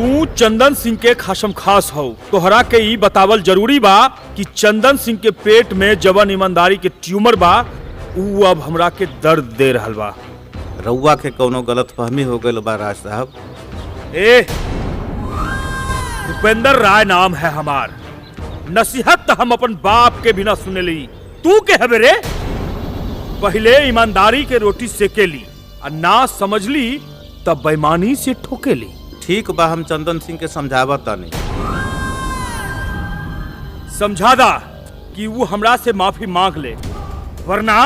तू चंदन सिंह के खासम खास हो। तोहरा के ई बतावल जरूरी बा कि चंदन सिंह के पेट में जवन ईमानदारी के ट्यूमर बा ऊ अब हमरा के दर्द दे रहल बा। रउआ के कोनो गलतफहमी हो गइल बा राज साहब। ए भूपेंद्र राय नाम है हमार। नसीहत तो हम अपन बाप के बिना सुने ली। तू के हवे रे? पहले ईमानदारी के रोटी सेके ली और ना समझ ली तब बेईमानी से ठोके ली। ठीक बा, हम चंदन सिंह के समझावा तानी। समझा दा कि वो हमरा से माफी मांग ले, वरना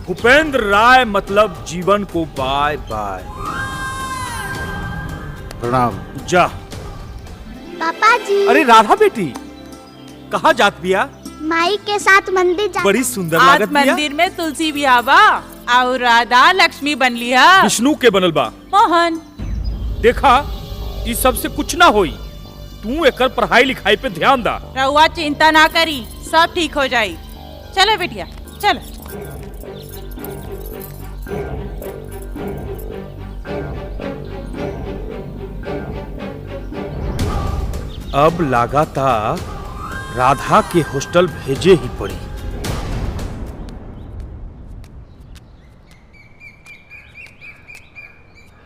भूपेंद्र राय मतलब जीवन को बाय बाय। प्रणाम। जा। पापा जी। अरे राधा बेटी, कहाँ जात बिया? माई के साथ मंदिर जा। बड़ी सुंदर लागत बिया। मंदिर में तुलसी बिया बा और राधा लक्ष्मी बनली है। विष्णु के बनल बा। मोहन देखा, इस सब से कुछ ना होई। तू एकर पढ़ाई लिखाई पे ध्यान दा। रउआ चिंता ना करी, सब ठीक हो जाई। चलो बेटिया चलो। अब लगाता राधा के हॉस्टल भेजे ही पड़ी।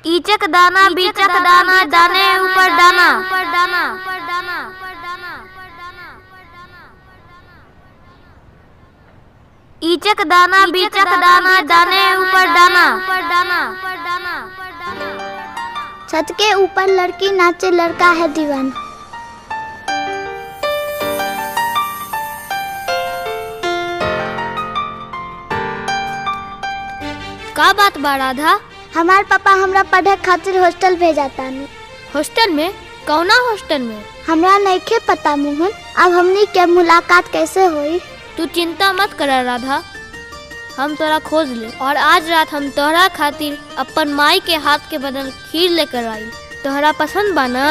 ईचक दाना बीचक दाना दाने ऊपर दाना। ईचक दाना बीचक दाना दाने ऊपर दाना। छत के ऊपर लड़की नाचे लड़का है दीवाना। का बात बा राधा? हमार पापा हमरा पढ़े खातिर हॉस्टल भेजा तानी। हॉस्टल में? कौना हॉस्टल में? हमरा नइखे पता मोहन। अब हमनी के मुलाकात कैसे होई? तू चिंता मत कर राधा, हम तोरा खोज ले और आज रात हम तोहरा खातिर अपन माई के हाथ के बनल खीर लेकर आई। तोहरा पसंद बा ना?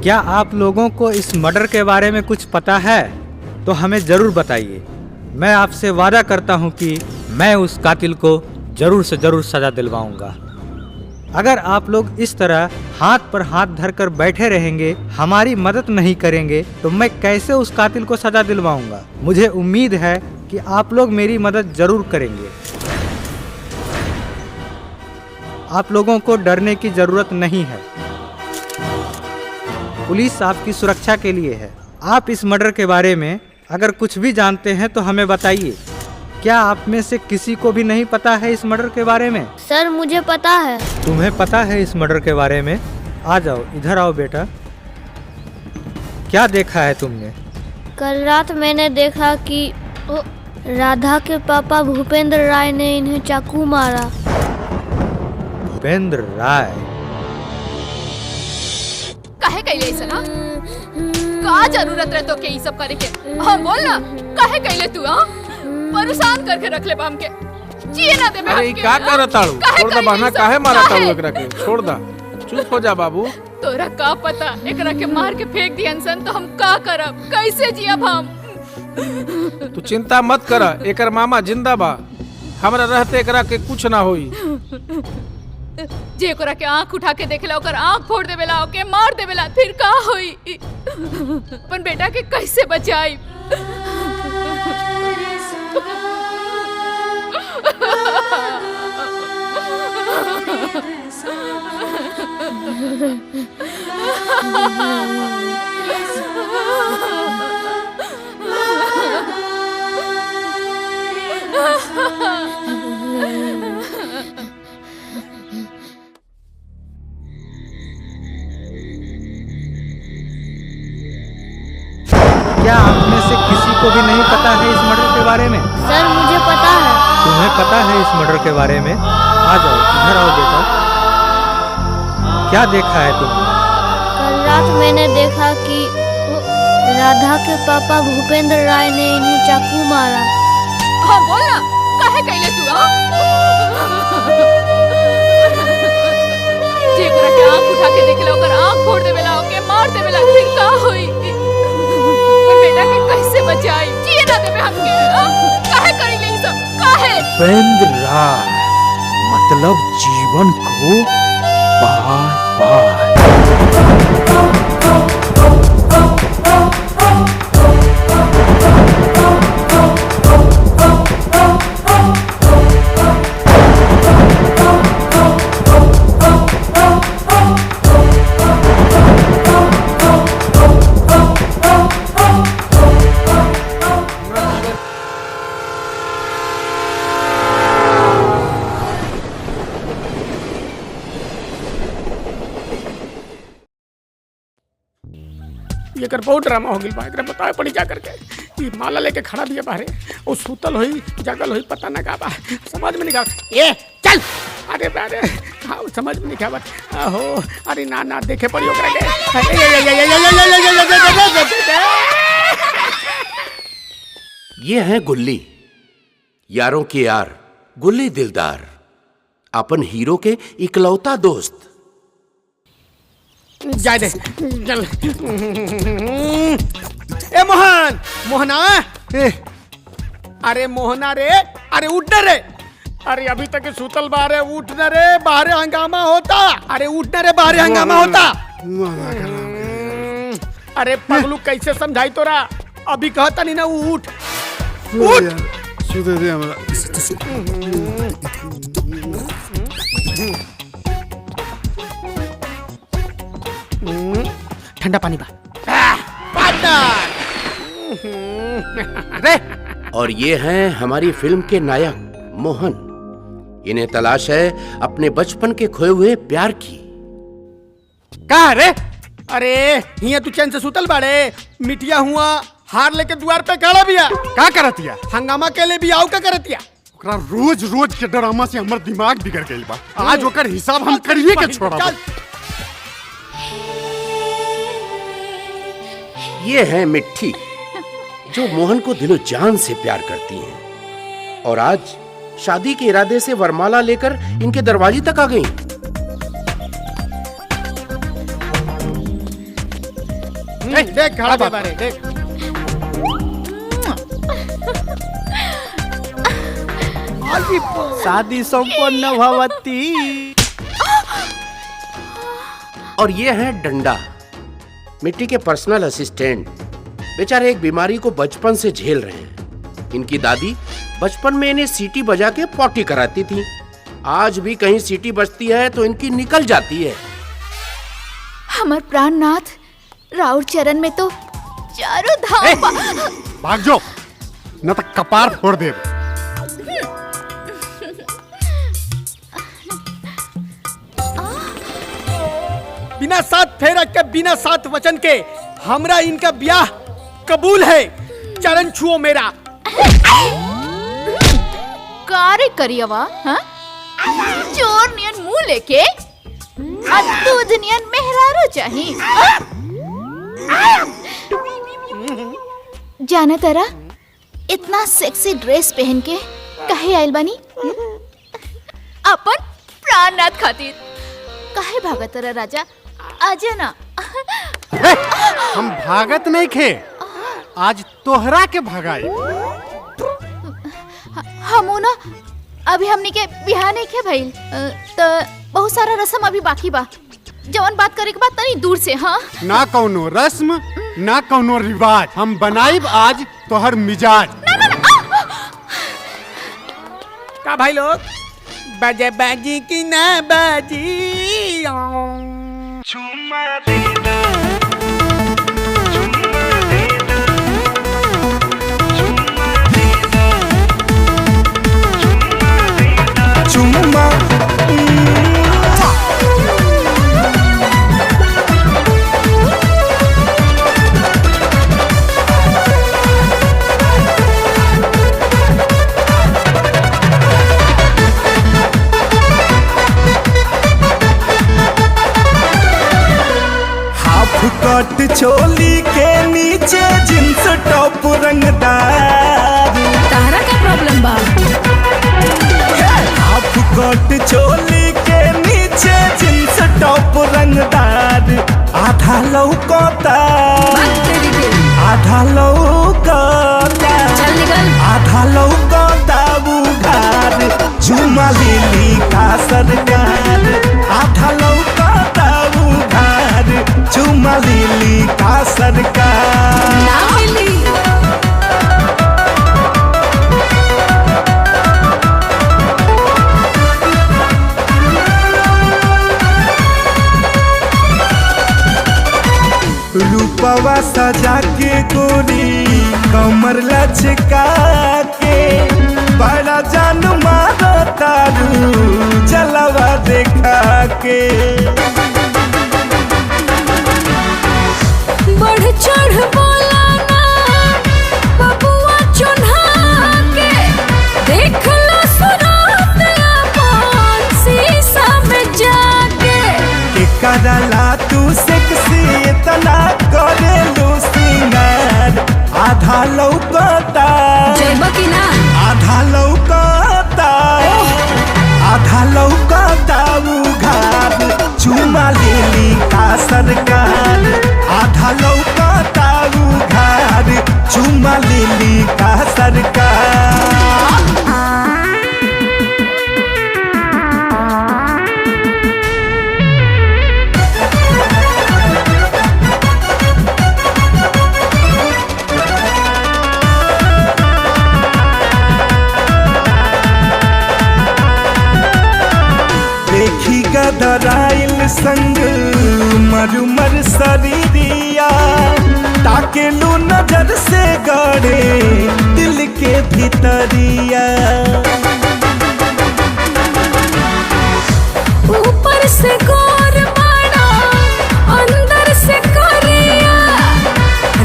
क्या आप लोगों को इस मर्डर के बारे में कुछ पता है तो हमें ज़रूर बताइए। मैं आपसे वादा करता हूं कि मैं उस कातिल को ज़रूर से ज़रूर सज़ा दिलवाऊंगा। अगर आप लोग इस तरह हाथ पर हाथ धरकर बैठे रहेंगे, हमारी मदद नहीं करेंगे, तो मैं कैसे उस कातिल को सज़ा दिलवाऊंगा। मुझे उम्मीद है कि आप लोग मेरी मदद ज़रूर करेंगे। आप लोगों को डरने की ज़रूरत नहीं है। पुलिस आपकी सुरक्षा के लिए है। आप इस मर्डर के बारे में अगर कुछ भी जानते हैं तो हमें बताइए। क्या आप में से किसी को भी नहीं पता है इस मर्डर के बारे में? सर मुझे पता है। तुम्हें पता है इस मर्डर के बारे में? आ जाओ, इधर आओ बेटा। क्या देखा है तुमने? कल रात मैंने देखा कि राधा के पापा भूपेंद्र राय ने इन्हें चाकू मारा। भूपेंद्र राय? काहे कैले ऐसा? का जरूरत रहे तो के ई सब करे के? हम बोल ना, काहे कैले तू? परेशान करके रख ले बाम के। जिए ना दे। अरे का करताड़ू? छोड़ दा बहना, काहे मारा ताड़ू एकरा के? छोड़ दा, चुप हो जा बाबू। तोरा का पता एकरा के मार के फेंक दियन सन तो हम का करब? कैसे जियब हम? तू चिंता मत कर, एकर मामा जिंदा बा। हमरा रहते एकरा के कुछ ना होई। जे कोरा के आंख उठा के देखला ओकर आंख फोड़ देवेला, ओके मार देवेला, फिर का होई? अपन बेटा के कैसे बचाई? क्या आप में से किसी को भी नहीं पता है इस मर्डर के बारे में? सर मुझे पता है। तुम्हें पता है इस मर्डर के बारे में? आ जाओ, इधर आओ बेटा। क्या देखा है तुमने? कल रात मैंने देखा कि राधा के पापा भूपेंद्र राय ने इन्हें चाकू मारा। हाँ बोल ना, काहे कैले तू? जे कोरा के आंख उठा के देखला ओकर आंख फोड़ देवेला, ओके मार देवेला, फिर का होई? अपन बेटा के कैसे बचाई? जिए ना देवे हमके काहे करी ले सब काहे उपेंद्र राय मतलब जीवन को बार बार। ये कर बहुत ड्रामा हो गई बा। एकरा बताए पड़ी जा करके ये माला लेके खड़ा भी है बाहरे और सूतल होई जागल होई पता ना का बा समझ में नहीं का। ए चल अरे अरे हाँ समझ में नहीं क्या बात। आहो अरे ना ना देखे पड़ी ओकरा के। ये है गुल्ली, यारों के यार गुल्ली दिलदार, अपन हीरो के इकलौता दोस्त। जाए दे चल। ए मोहन मोहना अरे मोहना रे अरे उठ न रे। अरे अभी तक सूतल बाहरे उठ न रे बाहरे हंगामा होता। अरे उठ न रे बाहरे हंगामा होता। अरे पगलू कैसे समझाई तोरा अभी कहता नहीं ना उठ ठंडा पानी बा। और ये हैं हमारी फिल्म के नायक मोहन। इन्हें तलाश है अपने बचपन के खोए हुए प्यार की। कहा रे? अरे हिया तू चैन से सुतल बाड़े मिटिया हुआ हार लेके द्वार पे खड़ा बिया का करतिया हंगामा के लिए भी आओ का करतिया। ओकरा रोज रोज के ड्रामा से हमर दिमाग बिगड़ गइल बा। आज ओकर हिसाब हम करिए के छोड़ब। ये है मिट्टी जो मोहन को दिलो जान से प्यार करती हैं और आज शादी के इरादे से वरमाला लेकर इनके दरवाजे तक आ गई। देख खड़ा बारे देख। शादी संपन्न भवती। और ये है डंडा, मिट्टी के पर्सनल असिस्टेंट। बेचारे एक बीमारी को बचपन से झेल रहे हैं। इनकी दादी बचपन में इन्हें सीटी बजा के पॉटी कराती थी। आज भी कहीं सीटी बजती है तो इनकी निकल जाती है। हमर प्राणनाथ राउर चरण में तो चारों धाम। भाग जो न तो कपार फोड़ दे। बिना साथ फेरा के बिना साथ वचन के हमरा इनका ब्याह कबूल है। चरण छुओ मेरा। कार्य करियवा हाँ? चोर नियन मुंह लेके दूध नियन मेहरारो चाहिए। जाना तारा इतना सेक्सी ड्रेस पहन के काहे आइल बानी? अपन प्राणनाथ खातिर। काहे भागत तारा राजा? आजा ना। हम भागत नहीं खे, आज तोहरा के भगाई। हमू ना अभी हमनी के बिहार नहीं के भइल तो बहुत सारा रस्म अभी बाकी बा। जवन बात करे के बाद तनी दूर से। हाँ ना कौनो रस्म ना कौनो रिवाज, हम बनाइब आज तोहर मिजाज। का भाई लोग बजे बाजी की ना बाजी। चुम्मा दे दो, चुम्मा कट चोली के नीचे जींस टॉप रंगदार। तारा का प्रॉब्लम बा? हाफ कट चोली के नीचे जींस टॉप रंगदार। आधा लौकता आधा लौकता। चल निकल का सरकार। ना मिली। रूपवा सजा के गोरी कमर लचका के बड़ा जान मारो तारू जलवा देखा के। बढ़ चढ़ बोला ना बबुआ चुन्हा के, देख लो सुरात अपन शीशा में जाके। के करला तू सेक्सी इतना करे लो सिंगार, आधा लौकता जइबा की ना आधा लौकता आधा लौकता उघार, चुमा लेली का सरकार। आधा लौकता उघार, चुमा लेली का सरकार। देखी गदराइल संग मरुमर शरीरिया, ताके लो नजर से गड़े दिल के भीतरिया। ऊपर से गोर माड़ा अंदर से करिया,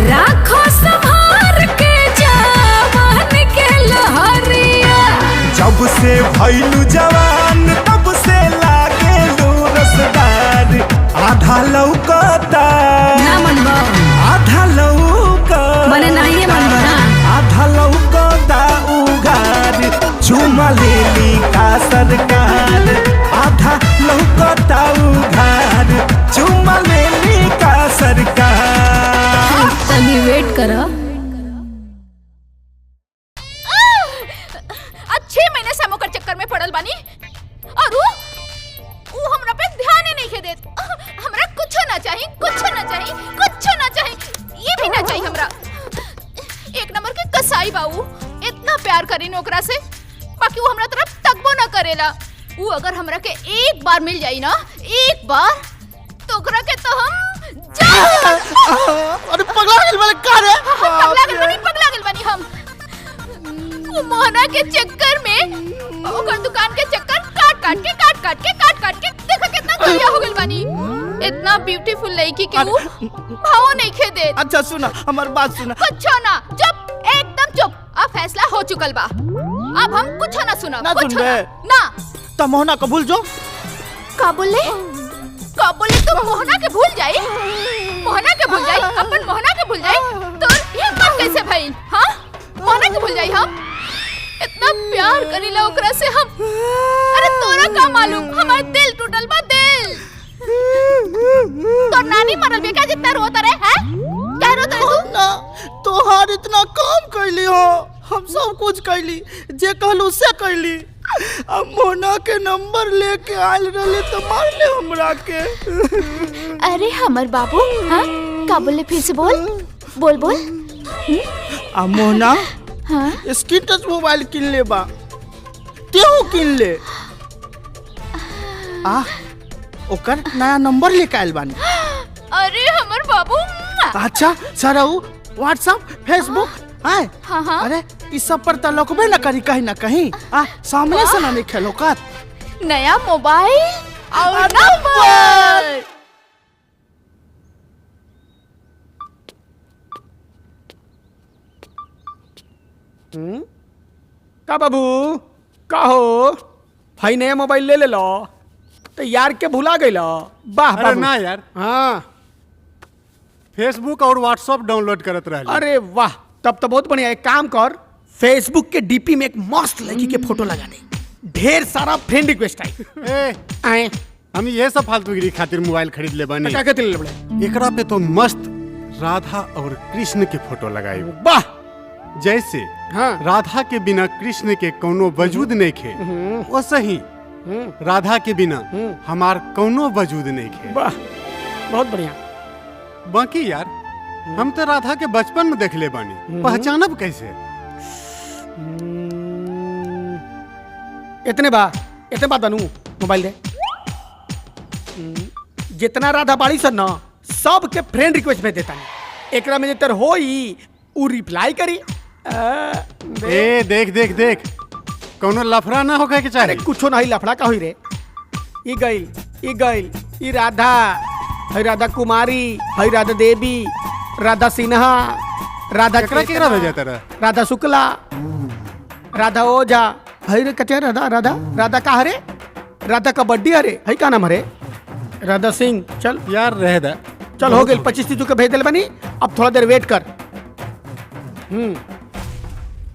राखो संभार के जवान के लहरिया। जब से भइलू जवान तब से लागे लो रसदार, आधा लौकता ना मनबा आधा लौकता मने नहीं मनबा ना। आधा लौकता उघार, चुमा लेली का सरकार। आधा लौकता उघार, चुमा लेली का सरकार। तनी वेट करो। 6 महीने से हम ओकर चक्कर में पड़ल बानी और वो हमरा पे ध्यान ही नहीं के देत। हमरा कुछ ना चाहिए, कुछ ना चाहिए, कुछ ना चाहिए, ये भी ना चाहिए हमरा। एक नंबर के कसाई बाऊ, इतना प्यार करी ओकरा से, बाकी वो हमरा तरफ तकबो ना करेला। वो अगर हमरा के एक बार मिल जाई ना, एक बार, तो ओकरा के तो हम अरे पगला गेल बारे का रे? पगला गेल बानी हम। वो मोहना के चक्कर में ओकर दुकान के चक्कर काट काट के देखा कितना करिया हो गइल बानी। इतना ब्यूटीफुल लड़की के वो भाव नहीं खे दे। अच्छा सुना हमार बात सुना। कुछ ना, चुप, एकदम चुप। अब फैसला हो चुकल बा, अब हम कुछ ना सुना, ना कुछ सुनबे। ना। त मोहना को भूल जो। का बोले तो मोहना के भूल जाई, मोहना के भूल जाई, अपन मोहना के भूल जाई। तो ये बात कैसे भइल? हां, मोहना के भूल जाई हम? इतना प्यार करीला ओकरा से हम। अरे तोरा का मालूम, हमार दिल टूटल बा, दिल। तो नानी मरल बे का जितना रोता रहे हैं? क्या रोता रहे तू? ना तोहार इतना काम कैली हो, हम सब कुछ कैली, जे कहलू से कैली। अब मोहना के नंबर लेके आयल रहले तो मार ले हमरा के। अरे हमर बाबू, हां का बोले? फिर से बोल बोल बोल। आ मोहना हाँ? स्क्रीन टच मोबाइल किन ले बा, तेहू किन ले। ओकर नया नंबर लेके आयल बानी। अरे हमर बाबू। अच्छा सारा व्हाट्सएप फेसबुक है। हाँ। अरे इस सब पर तो लोकबे न करी कहीं ना कहीं। सामने से ना नहीं खेलो का। नया मोबाइल और नंबर। का बाबू का हो भाई, नया मोबाइल ले लो तो यार के भुला गई। वाह अरे ना यार, हाँ फेसबुक और व्हाट्सएप डाउनलोड करत रहे। अरे वाह, तब तो बहुत बढ़िया। एक काम कर, फेसबुक के डीपी में एक मस्त लड़की के फोटो लगा दे, ढेर सारा फ्रेंड रिक्वेस्ट आई। हम ये सब फालतूगिरी खातिर मोबाइल खरीद ले बनी। क्या कहते ले बड़े? एकरा पे तो मस्त राधा और कृष्ण के फोटो लगाई। वाह, जैसे हाँ। राधा के बिना कृष्ण के कोनो वजूद नहीं खे, वैसे ही राधा के बिना हमार कोनो वजूद नहीं खे। वाह, बहुत बढ़िया। बाकी यार हम तो राधा के बचपन में देख ले बानी, पहचानब कैसे? इतने बा तनु मोबाइल दे। जितना राधा बाड़ी सन ना सबके फ्रेंड रिक्वेस्ट भेज देता है। एकरा में जेतर होई उ रिप्लाई करी। ए देख कोनो लफड़ा ना होके के चाहे। कुछो नहीं लफड़ा का होई रे। ई गइल ई राधा, हई राधा कुमारी, हई राधा देवी, राधा सिन्हा, राधा केकरा भेजा तेरा? राधा शुक्ला, राधा ओझा, हई रे कच्चा राधा का हरे? राधा कबड्डी हरे, हई का नाम हरे? राधा सिंह। चल यार रह दा। चल हो गए 25-30 के भेज दिल बनी। अब थोड़ा देर वेट कर।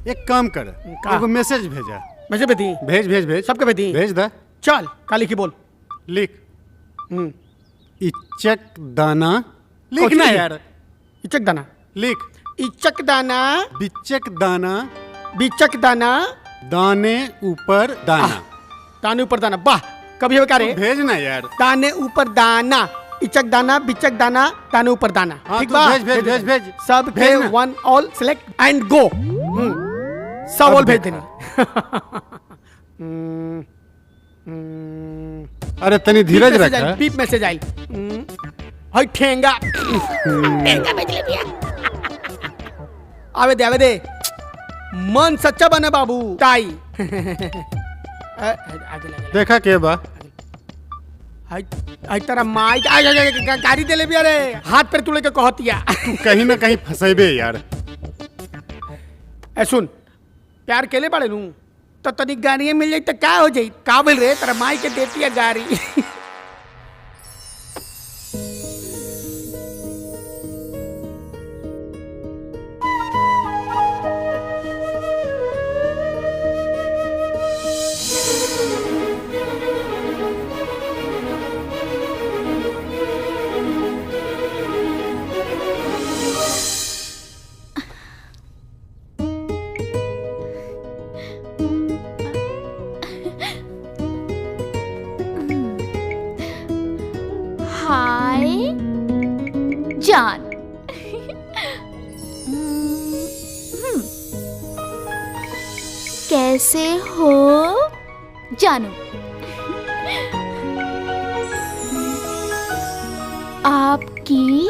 एक काम कर, एगो मैसेज भेजा। मैसेज भेजी? भेज सबके भेजी? भेज दा। चल काली की बोल। लिख इचक दाना। लिखना यार। इचक दाना लिख। इचक दाना, बिचक दाना, दाने ऊपर दाना। दाने ऊपर दाना, वाह कभी हो क्या रे? भेजना यार। दाने ऊपर दाना, इचक दाना, बिचक दाना, दाने ऊपर दाना। ठीक बा? भेज। सब के वन ऑल सेलेक्ट एंड गो। सब ऑल भेज देना। अरे तनी धीरज रख। बीप मैसेज आइल। हई ठेंगा भेज ले दिया। आवे दे मन सच्चा बने बाबू। ताई देखा के बा? आई तेरा माई गाड़ी दे ले बिया रे। हाथ पर तुले के कहतिया। तू कहीं ना कहीं फंसेबे यार। ए सुन, प्यार केले बड़े नू तो तनी गाड़ियां मिल जाई तो क्या हो जाई? का बोल रे तेरा माई के देती है गाड़ी। हाय जान। कैसे हो जानू? आपकी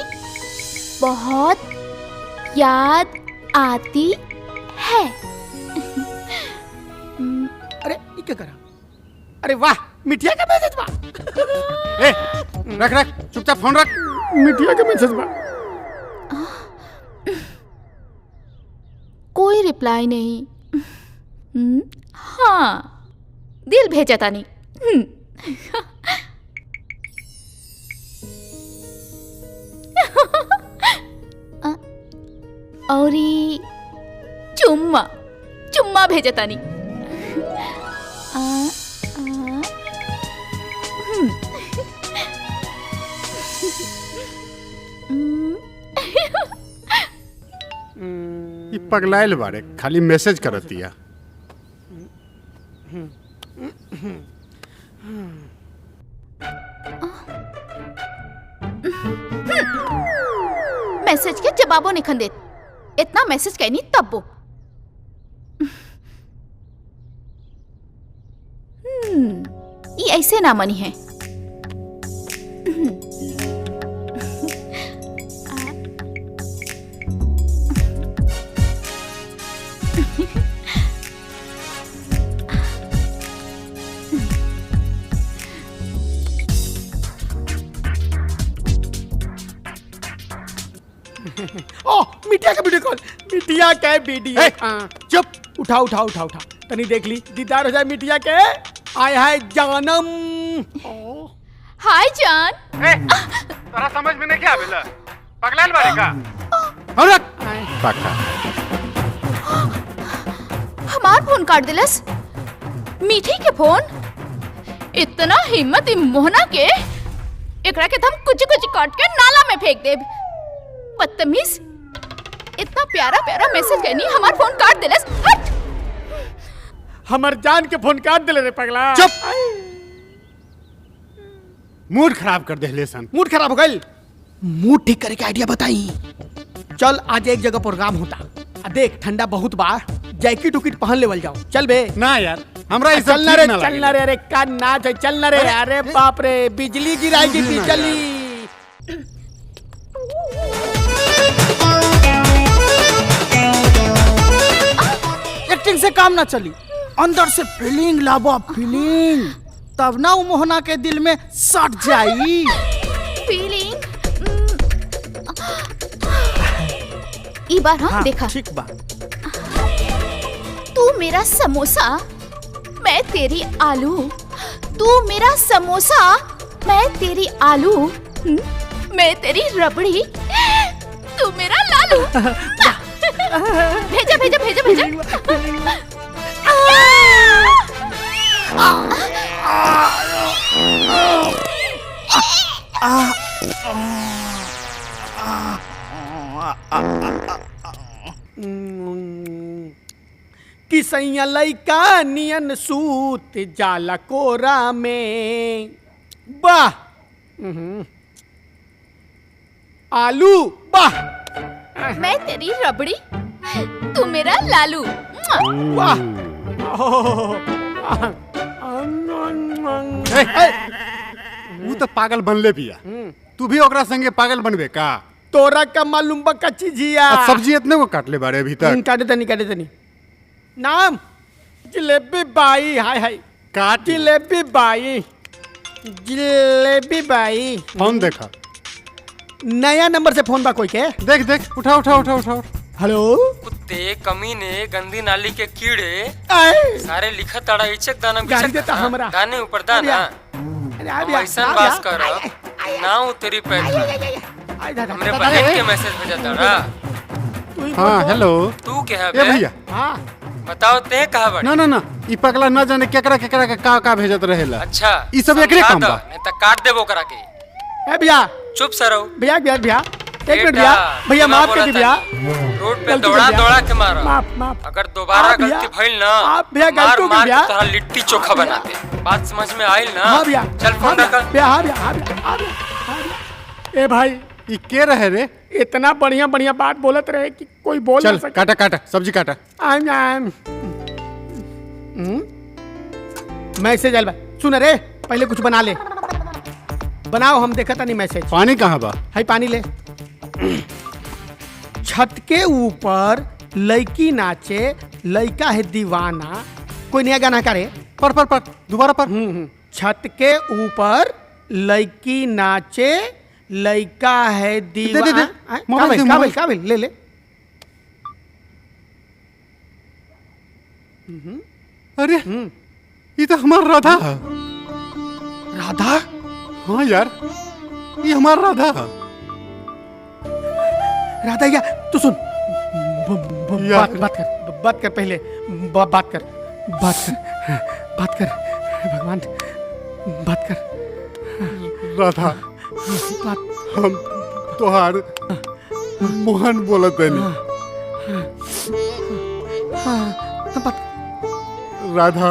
बहुत याद आती है। अरे ये क्या करा? अरे वाह मिठिया का मैसेज बा। ए रख चुपचाप फोन रख। मिठिया का मैसेज बा। कोई रिप्लाई नहीं। हाँ दिल भेजा था नहीं। और चुम्मा भेजा था नहीं। ये पगलाइल बारे खाली मैसेज करतिया। मैसेज के जवाबों निखन दे। इतना मैसेज कहनी तब वो। ये ऐसे ना मनी है। ओ मिठिया का वीडियो कॉल। मिठिया का वीडियो। चुप उठा तनी देख ली दीदार हो जाए मिठिया के। आय हाय जानम। हाय जान। तोरा समझ में नहीं क्या आवेला? पगलाइल बारे का? औरत पाका हमार फोन काट दिलस। मीठी के फोन। इतना हिम्मत मोहना के एकरा के हम कुछ काट के नाला में फेंक देब। बदतमीज। इतना प्यारा मैसेज कहनी हमार फोन काट दिलस। हट। हमर जान के फोन काट दिले रे पगला। चुप। मूड खराब कर दे सन। मूड खराब हो गई। मूड ठीक करे के आइडिया बताई। चल आज एक जगह प्रोग्राम होता। देख ठंडा बहुत बा, जैकेट उकेट पहन लेवल जाओ। चल बे। ना यार, हमरा ई सब चलना रे, ठीक ना चलना लागेला। रे, अरे का नाच है, चलना रे। अरे बाप रे, बिजली गिराएगी बिजली। एक्टिंग से काम ना चली, अंदर से फीलिंग लाबो, फीलिंग, तब ना वो मोहना के दिल में सट जाई। फीलिंग ई बार हम देखा। ठीक बा। तू मेरा समोसा, मैं तेरी आलू। तू मेरा समोसा, मैं तेरी आलू। मैं तेरी रबड़ी, तू मेरा लालू। भेजा भेजा भेजा भेजा। किसैया लइका नियन सूत जाला कोरा में। वाह। आलू वाह। मैं तेरी रबड़ी, तू मेरा लालू। वाह। वो तो पागल बनले बिया, तू भी ओकरा संगे पागल बनबे का? तोरा का मालूम बा का चीजिया? सब्जी इतने को काट ले बारे अभी तक। काटे तनी। नाम जलेबी बाई। हाय हाय काट जलेबी बाई, जलेबी बाई। फोन देखा, नया नंबर से फोन बा कोई के? देख देख, उठाओ। हेलो। कुत्ते, कमीने, गंदी नाली के कीड़े, आए सारे लिखत ताड़ा इचक दाना गाली देता हमरा। गाने ऊपर दाना। हम ऐसा बात कर ना हूँ तेरी पैक हमरे बहन के मैसेज भेजा ताड़ा। हाँ हेलो। तू क्या है ए भैया। हाँ बताओ ते कहा बड़ी? ना ई पगला न जाने केकरा के का भेजत रहेला। अच्छा ई सब एकरे काम बा। नहीं तो काट देबो करा के। ए भैया चुप सरो। भैया एक मिनट भैया माफ कर दी भैया। रोड पे दौड़ा के मारा। माफ। अगर दोबारा गलती भइल ना, भैया गलती हो गया। तोरा लिट्टी चोखा बना दे। बात समझ में आइल ना? हाँ भैया। चल फोन रख। भैया। ए भाई ई के रहे रे? इतना बढ़िया बात बोलत रहे कि कोई बोल चल काटा सब्जी काटा। मैसेज आइल बा। सुन रे, पहले कुछ बना ले। बनाओ, हम देखा था नहीं मैसेज। पानी कहाँ बा? हाय पानी ले। छत के ऊपर लड़की नाचे, लड़का है दीवाना। कोई नया गाना करे? पर दोबारा पर। छत के ऊपर लड़की नाचे, लड़का है दीवाना। काबिल ले अरे ये तो हमार राधा। राधा? हाँ यार, ये हमार राधा। राधा या तू सुन, बात कर पहले। बात कर भगवान, बात कर। राधा, हम तोहार मोहन बोलत बानी। राधा,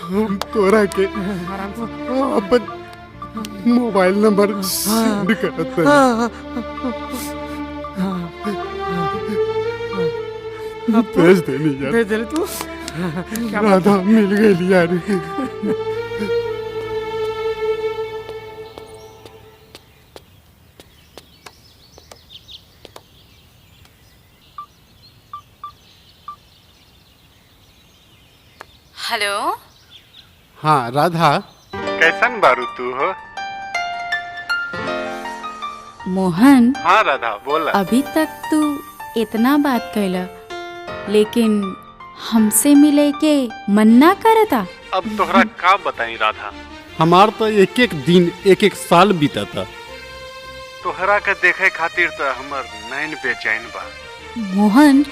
हम तोरा के अपन मोबाइल नंबर सेंड करत भेज देनी यार। भेज दे तू। राधा मिल गई यार। हेलो। हाँ राधा, कैसन बारू तू हो? मोहन। हाँ राधा बोला। अभी तक तू इतना बात कैला, लेकिन हमसे मिले के मन ना करता। अब तोहरा का बताई राधा, हमार तो एक एक दिन एक एक साल बीता था। तोहरा के देखे खातिर तो हमार नैन बेचैन बा। मोहन,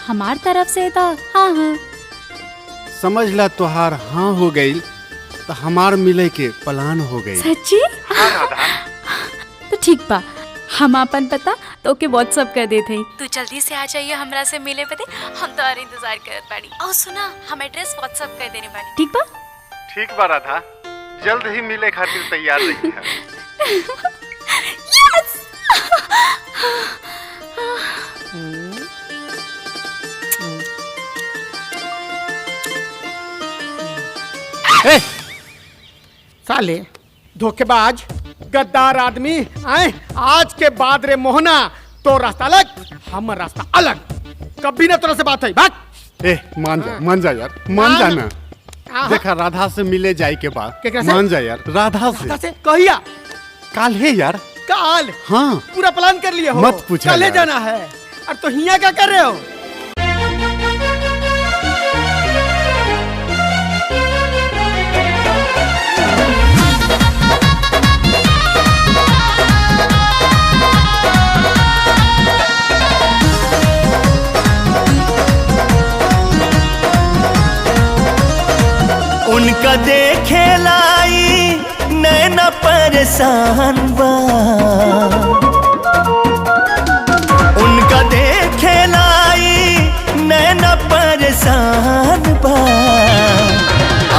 हमार तरफ से तो हाँ। समझ ला तोहार हाँ हो गई तो हमार मिले के प्लान हो गई। सच्ची? हाँ राधा। तो ठीक बा, हम अपन पता तो के व्हाट्सएप कर देते हैं। तू जल्दी से आ जाइए हमरा से मिले बदे, हम तो इंतजार करत बाड़ी। और सुना, हम एड्रेस व्हाट्सएप कर देने बाड़ी। ठीक बा? ठीक बा राधा, जल्द ही मिले खातिर तैयार रही है। साले धोखेबाज गद्दार आदमी आए। आज के बाद रे मोहना तो रास्ता अलग, हमर रास्ता अलग। कभी ना तोरा से बात है। बात ए मान जा यार, मान जा ना। देखा राधा से मिले जाए के बाद मान जा यार। राधा से कहिया? काल है यार। काल? हाँ पूरा प्लान कर लिया हो? मत पूछा कल जाना है। और तो हिया क्या कर रहे हो? उनका देखे लाई नैना परेशान बा, उनका देखे लाई नैना परेशान बा।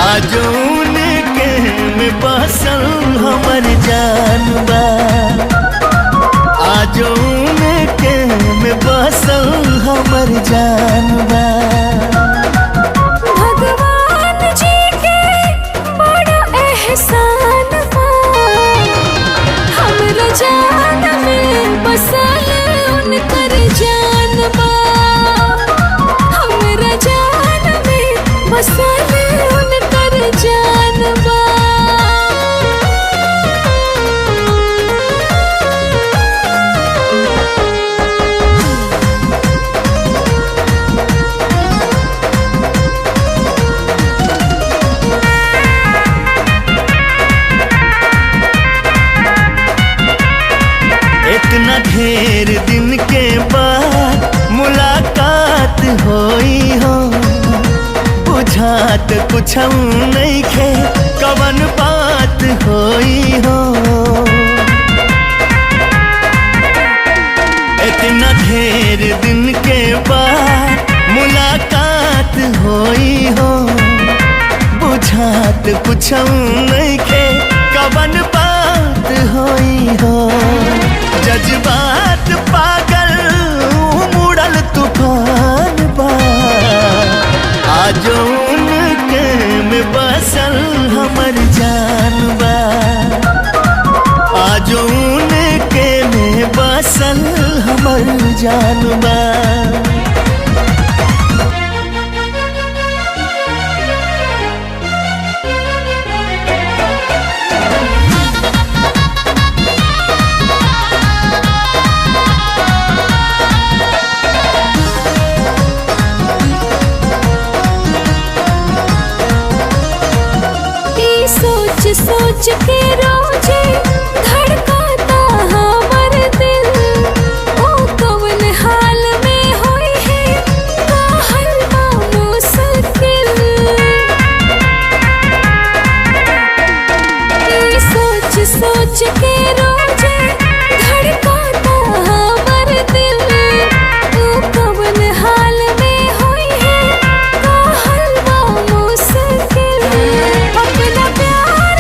आज उनके में बसल हमर जान बा, आज उनके में बसल हमर जान बा। जान में बसल उनकर जान बा, हमरा जान में बसल उनकर जान बा। इतना ढेर दिन के बाद मुलाकात होई हो, बुझात कुछ नहीं खे कवन बात होई हो। इतना ढेर दिन के बाद मुलाकात होई हो, बुझात कुछ नहीं खे कवन बात होई हो। जज्बात पागल मुड़ल तूफान बा, आज उनके में बसल हमर जान बा, आज उनके में बसल हमर जान बा। सोच के रोजे धड़काता हमर दिल, ओ कौन हाल में होई है कहल बा मुश्किल। सोच सोच के रोजे धड़काता हमर दिल, ओ कौन हाल में होई है कहल बा मुश्किल। अपना प्यार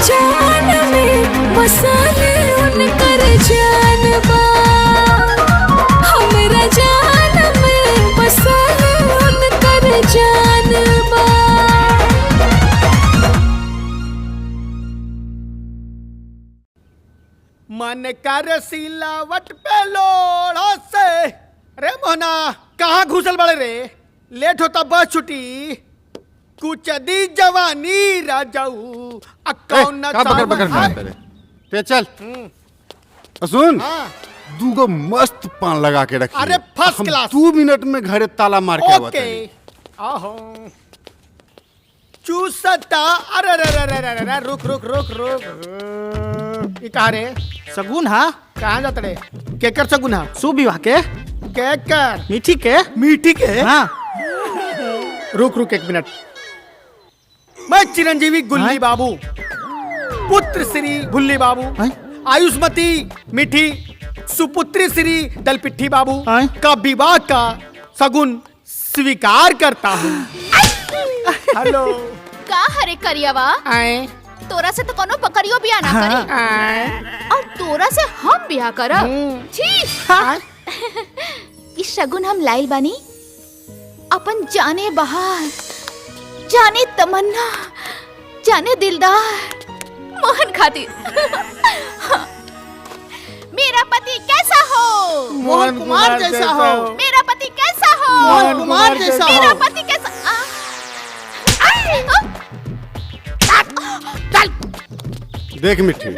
जान में बसल उनकर जान बा, हमरा जान में बसल उनकर जान बा। मन कर सिलावट पे लोड़ा से। रे मोहना कहाँ घुसल बड़े रे? लेट होता बस छुट्टी। कुछ दी जवानी राजाऊ अकाउंट ते चल सुन। दूगो मस्त पान लगा के रखी। अरे फर्स्ट क्लास। 2 मिनट में घरे ताला मार के आवत है। आहो चूसता। अरे रे रे रे रे रुक रुक रुक रुक। ये कहाँ रे? सगुन हा? कहाँ जाते रे? केकर सगुन हा? शुभ विवाह के। केकर? मीठी के। मीठी के? हाँ। रुक रुक 1 मिनट। मैं चिरंजीवी गुल्ली बाबू, पुत्र श्री भुल्ली बाबू, आयुष्मती मीठी सुपुत्री श्री दलपिट्ठी बाबू का विवाह का सगुन स्वीकार करता हूँ। हेलो का हरे करियावा? आए तोरा से तो कोनो पकड़ियो बिया ना करी और तोरा से हम बिया करब। छी इस शगुन हम लाइल बानी अपन जाने बहार, जाने तमन्ना, जाने दिलदार मोहन खातिर। मेरा पति कैसा हो? मोहन कुमार जैसा हो। मेरा पति कैसा हो? मोहन कुमार जैसा हो। मेरा पति कैसा? देख मिठी,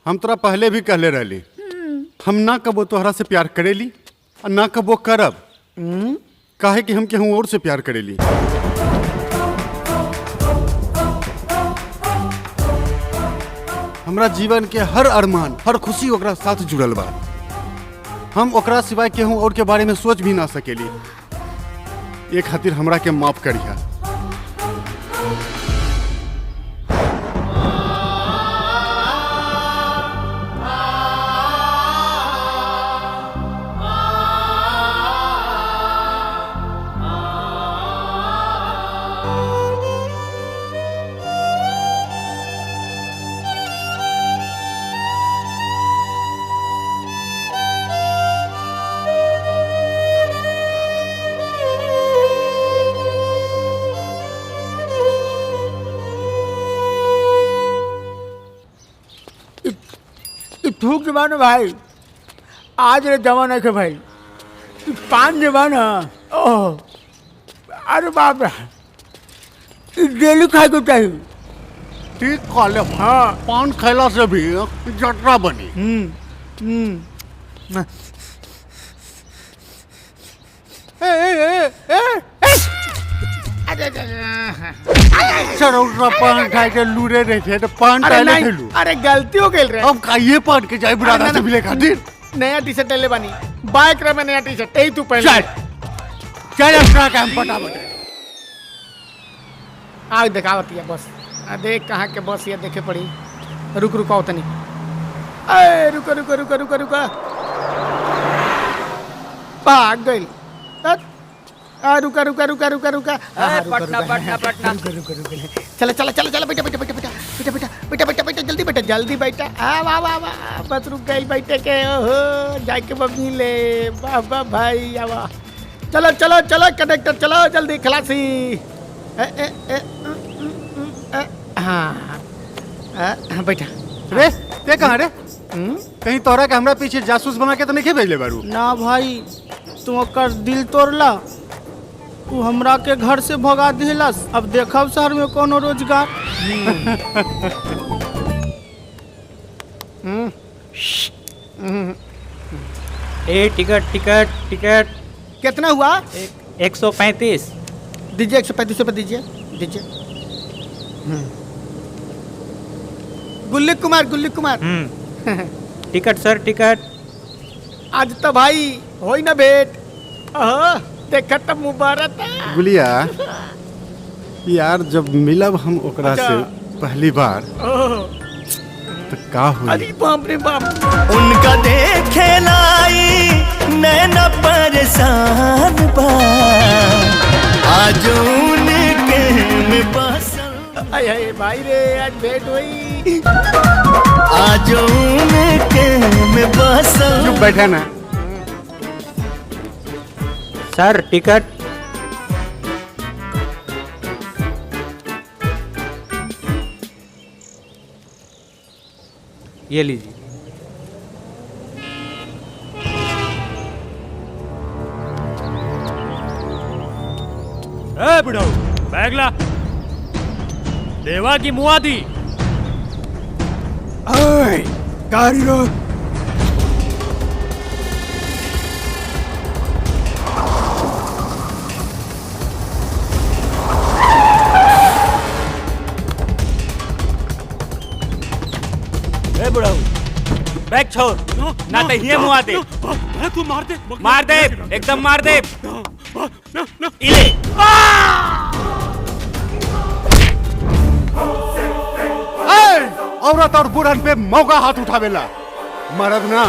हम तोरा पहले भी कहले रहली, हम ना कबो तोहरा से प्यार करेली और ना कबो करब। काहे कि हम केहू और से प्यार करेली। हमरा जीवन के हर अरमान, हर खुशी ओकरा साथ जुड़ल बा। हम ओकरा सिवाय केहू और के बारे में सोच भी ना सकेली। ये खातिर हमरा के माफ करिया। थूक जमानो भाई, आज रे जमाना के भाई पान जमाना। ओह अरे बाप रे, डेली खाए को चाहिए। ठीक कहले। हाँ, पान खैला से भी जटरा बनी। पान खाए के लूरे रहे थे तो पान अरे खेलू। अरे गलती हो गई रे। अब खाइए पान के जाए बुरादा से मिले खातिर। नया टी शर्ट ले बानी, बाइक रे में नया टी शर्ट यही तू पहले। चल अपना काम फटाफट। आज दिखावती है बस। देख कहाँ के बस ये देखे पड़ी। रुक रुका तनी। अरे रुको रुको रुको रुको रुको, भाग गई। रुका रुका रुका रुका रुका। पटना पटना पटना। चलो चलो चलो चलो बेटा बेटा बेटा बेटा बेटा बेटा बेटा बेटा बेटा जल्दी बेटा जल्दी बेटा। वाह वाह वाह, बस रुक गई बैठे के। ओहो जाके बबनी ले। वाह वाह भाई आवा। चलो चलो चलो कंडक्टर चलो जल्दी खलासी। हाँ बैठा। रे ते कहाँ रे? कहीं तोरा के हमरा पीछे जासूस बना के तो नहीं भेजले बारू? ना भाई, तुम ओकर दिल तोड़ला, तू हमरा के घर से भगा दिलस। अब देखब शहर में कोनो रोजगार। ए टिकट टिकट टिकट कितना हुआ? 135। दीजिए 135 रुपये दीजिए दीजिए। गुल्ली कुमार गुल्ली कुमार। टिकट सर टिकट। आज तो भाई हो ही ना भेंट। देखा तब मुबारक। गुलिया यार, जब मिलब हम ओकरा से पहली बार तो का हुई? अरे बाप रे बाप। उनका देखे लाई नैना परेशान बा, आज उनके में बसल। अरे भाई रे आज भेंट हुई। आज उनके में बसल। चुप बैठा ना। सर टिकट। ये लीजिए। ए बुढ़ाऊ, बैग ला। देवा की मुआदी। गाड़ी रोक। ए बुढ़ाऊ, बैग छोड़, ना तो ये मुआ दे। तू मार दे एकदम मार दे। इले औरत और बुढ़न पे मौका हाथ उठावेला, मर्द ना।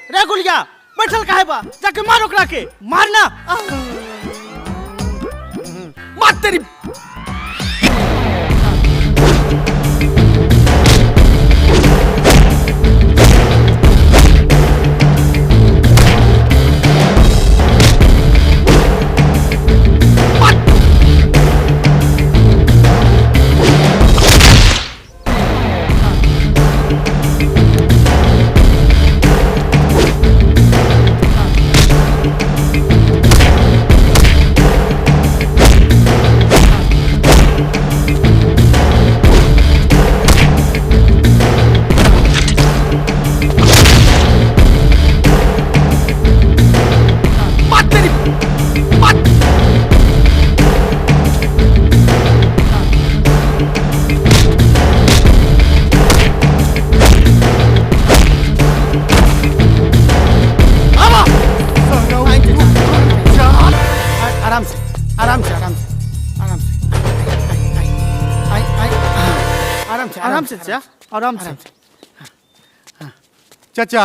रे गुलिया बैठल काहे बा, जाके मार ओकरा के, मारना। मार तेरी। आराम से चाचा, आराम से। चाचा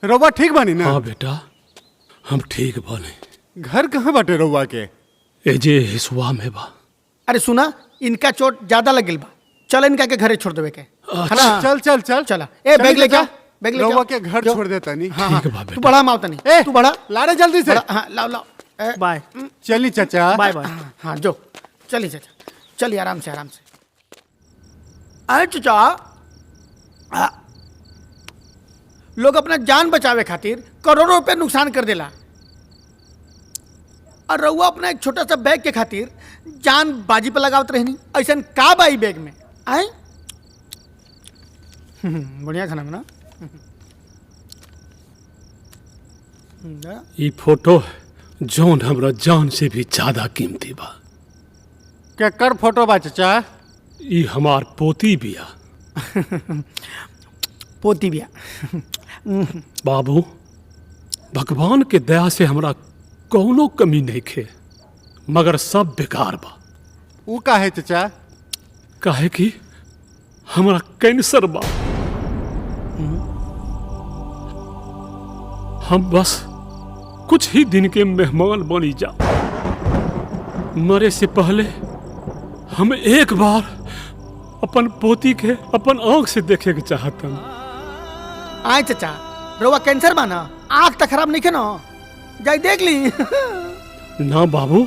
रउआ ठीक बानी ना? हाँ बेटा, हम ठीक बानी। घर कहाँ बाटे रउआ के? एजे हिसवा में बा। अरे सुना, इनका चोट ज्यादा लगिल बा, चल इनका के घरे छोड़ देवे के। चल चल चल चला। ए बैग ले जा, बैग ले जा। रउआ के घर छोड़ देता नहीं। ठीक बा बेटा। तू बड़ा मावता नहीं, तू बड़ा ला रे जल्दी से। हाँ लाओ लाओ। बाय। चली चाचा। Bye bye. हाँ जो, चलिए चाचा, चलिए आराम से आराम से। अरे चाचा, लोग अपना जान बचावे खातिर करोड़ों रुपए नुकसान कर देला, और रउआ अपना एक छोटा सा बैग के खातिर जान बाजी पे लगावत रहनी। ऐसा का बाई बैग में आए? बढ़िया खाना बना। ये फोटो जौन हमरा जान से भी ज्यादा कीमती बा। क्या कर फोटो बा चाचा? ई हमार पोती बिया। पोती बिया। बाबू, भगवान के दया से हमरा कौनो कमी नहीं खे, मगर सब बेकार बा। वो का है चाचा? काहे कि हमरा कैंसर बा। हम बस कुछ ही दिन के मेहमान बनी जा। मरे से पहले हम एक बार अपन पोती के अपन आंख से देखे के चाहता। आए चाचा, रउआ कैंसर बा ना, आँख तक खराब नहीं खे ना, जाई देख ली। ना बाबू,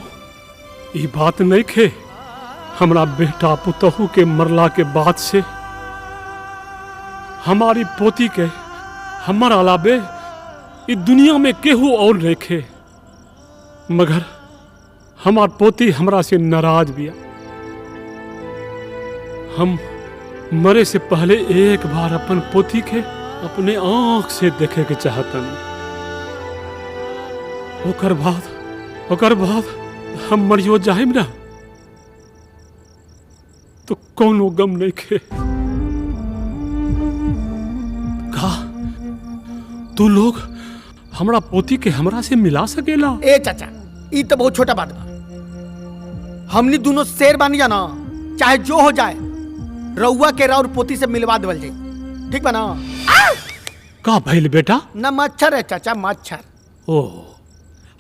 ये बात नहीं खे। हमरा बेटा पुतहू के मरला के बाद से हमारी पोती के हमार अलावे इस दुनिया में केहू और नहीं खे, मगर हमार पोती हमरा से नाराज बिया। हम मरे से पहले एक बार अपन पोती के अपने आंख से देखे के चाहतन। ओकर बाद हम मरियो जाहिम ना तो कोनो गम नहीं खे। का तू लोग हमरा पोती के हमरा से मिला सकेला? ए चाचा, ई तो बहुत छोटा बात बा। हमनी दोनों शेर बानी जाना, चाहे जो हो जाए रउआ के राउर पोती से मिलवा देवल जाई, ठीक बा ना? का भइल बेटा? ना मच्छर है चाचा, मच्छर। ओ,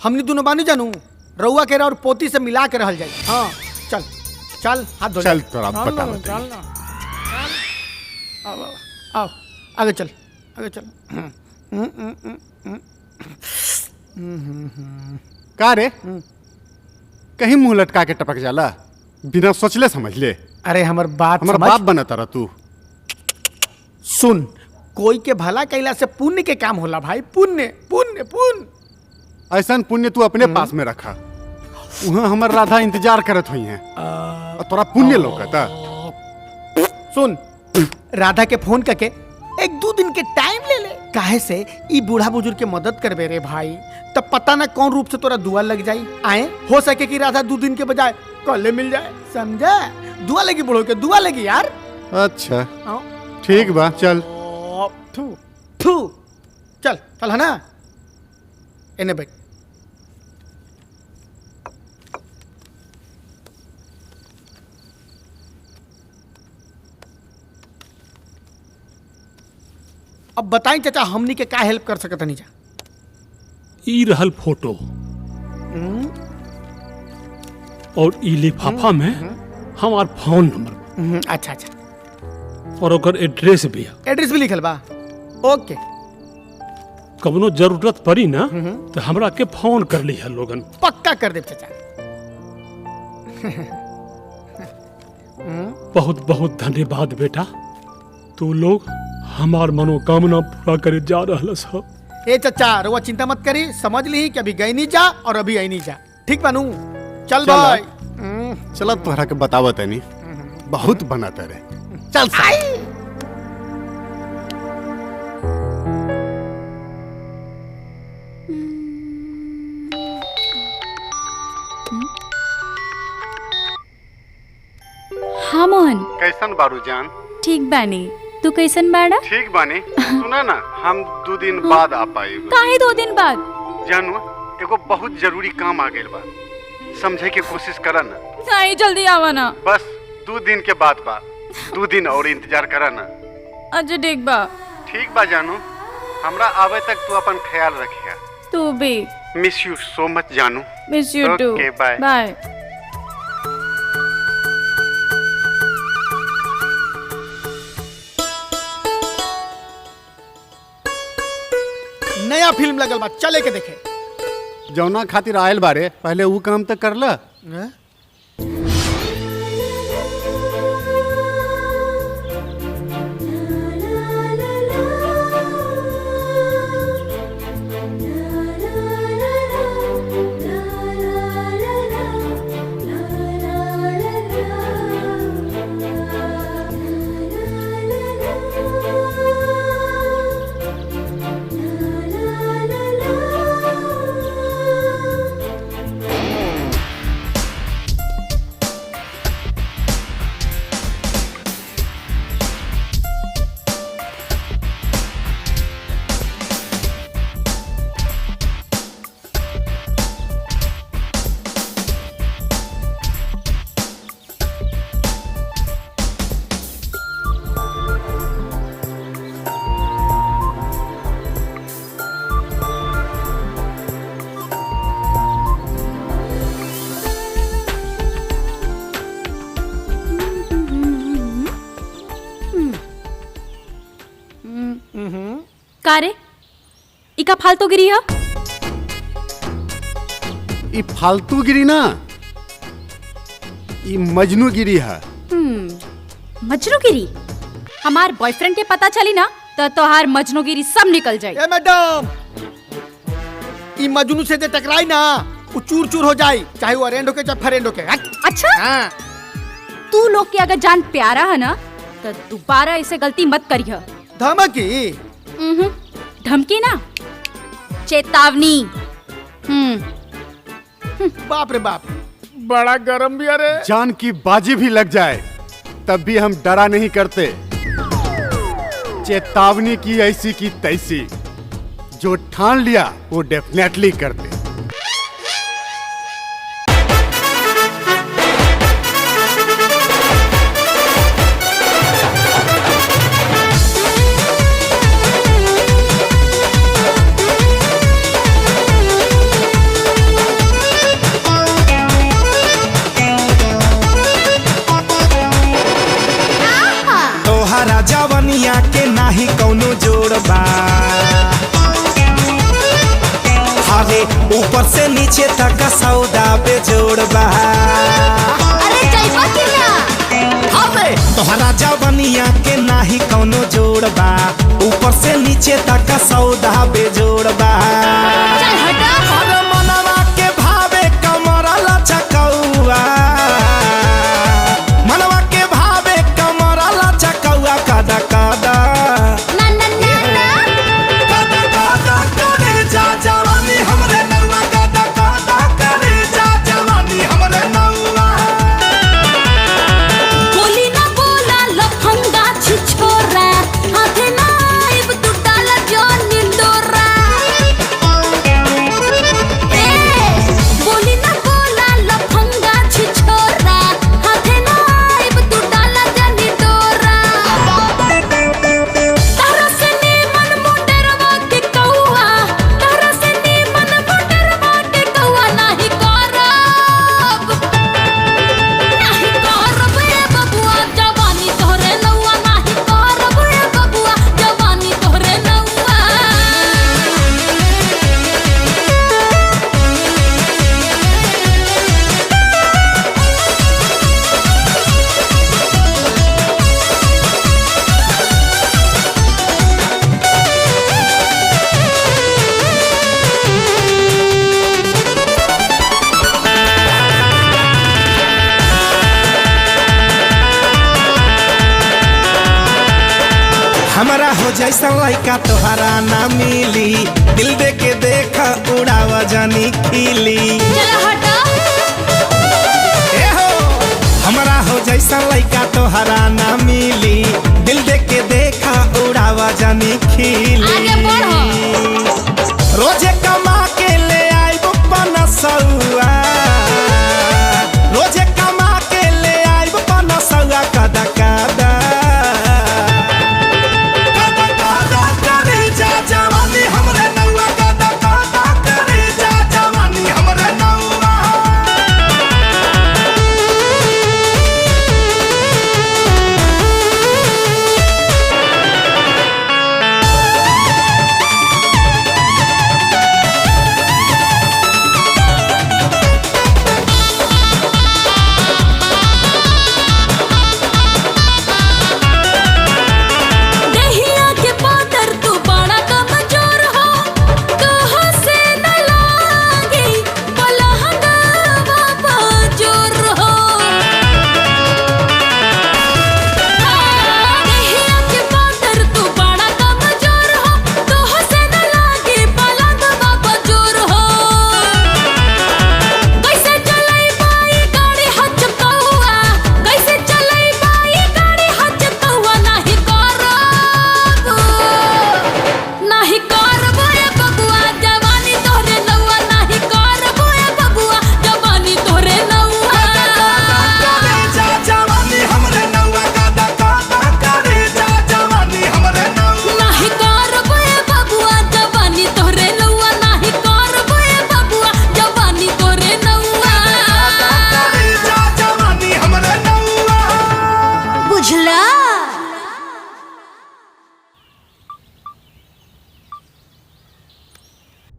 हमनी दोनों बानी जानू, रउआ के राउर पोती से मिला के रहल जाई। हाँ चल चल, हाथ धो। चल तोरा बता बता। चल ना, आओ आगे चल, आगे चल। का रे, कहीं मुंह लटका के टपक जाला बिना सोचले समझ ले? अरे हमर बात हमर बाप बना तारा तू। सुन, कोई के भला कैला से पुण्य के काम होला भाई, पुण्य पुण्य पुण्य। ऐसा पुण्य तू अपने पास में रखा, वहाँ हमर राधा इंतजार करत हुई हैं और तोरा पुण्य लौकता। सुन, राधा के फोन करके एक दो दिन के टाइम ले ले, काहे से ई बूढ़ा बुजुर्ग के मदद करबे रे भाई, तब पता ना कौन रूप से तोरा दुआ लग जाई। आए हो सके कि राधा 2 दिन के बजाय कल मिल जाए, समझा? दुआ लगी बूढ़ों के, दुआ लगी यार। अच्छा ठीक बा, चल। चल चल, है ना? इन्हें बैठ। अब बताई चाचा हमनी के का हेल्प कर सकत नहीं जा। ई रहल फोटो और ई लिफाफा में हमार फोन नंबर। अच्छा अच्छा। और ओकर एड्रेस भी है। एड्रेस भी लिखल बा। ओके। कबनो जरूरत पड़ी ना तो हमरा के फोन कर ली है लोगन। पक्का कर दे चाचा। बहुत बहुत धन्यवाद बेटा, तू लोग हमार मनोकामना पूरा करे जा रहा है। ए चचा रउआ चिंता मत करी, समझ ली कि अभी गई नहीं जा और अभी आई नहीं जा। ठीक बनू चल भाई। चला तोहरा के बतावत है नी बहुत बनाता रहे। चल हाँ मोहन। कैसन बारू जान? ठीक बानी, तू कैसन बाड़ा? ठीक बानी। सुना ना हम 2 दिन बाद आ पाए। काहे 2 दिन बाद? जानू एगो बहुत जरूरी काम आ गइल बा, समझे के कोशिश करा ना। नहीं जल्दी आवा ना। बस 2 दिन के बाद बा, 2 दिन और इंतजार करा ना। अच्छा ठीक बा। ठीक बा जानू, हमरा आवे तक तू अपन ख्याल रखिया। तू भी। मिस यू सो मच जानू। Miss you too. Okay bye bye. नया फिल्म लगल बा, चले के देखे। जौना खातिर आयल बारे पहले वो काम तो कर ला। कारे इका फालतू गिरी है। ई फालतू गिरी ना, ई मजनू गिरी है। मजनू गिरी? हमार बॉयफ्रेंड के पता चली ना तो तोहार मजनू गिरी सब निकल जाए। ए मैडम, ई मजनू से टकराई ना वो चूर चूर हो जाए, चाहे वो अरेंड हो के चाहे फरेंड हो के। अच्छा हाँ। तू लोग की अगर जान प्यारा है ना तो दोबारा ऐसे गलती मत करिए। धमकी? धमकी ना, चेतावनी। बाप रे बाप, बड़ा गरम भी। अरे जान की बाजी भी लग जाए तब भी हम डरा नहीं करते। चेतावनी की ऐसी की तैसी, जो ठान लिया वो डेफिनेटली करते। जवनिया के नाही कौनो जोड़ बा, हारे ऊपर से नीचे तक सौदा पे जोड़ बा। अरे जइबा कि ना? हारे तोहरा जवनिया के नाही कौनो जोड़ बा, ऊपर से नीचे तक सौदा पे जोड़ बा। चल हटा। अरे मनवा के भावे कमरा लचकौआ, मनवा के भावे कमरा लचकौआ। कादा कादा ना ना ना ना कादा कादा करे जा जवानी हमरे नौआ। कादा कादा करे जा जवानी हमरे नौआ। बोली ना बोला लफंगा छिछोरा, हाथे ना आइब तू डाला जो निंदोरा। जैसा लड़का तोहरा ना मिली, दिल दे के देखा उड़ावा जानी खिली। ए हो हमरा हो जैसा लड़का तोहरा ना मिली, दिल दे के देखा उड़ावा जानी खिली। रोजे कमा के ले आई पना सौआ, रोजे कमा के ले आई पना सौआ। कदा कदा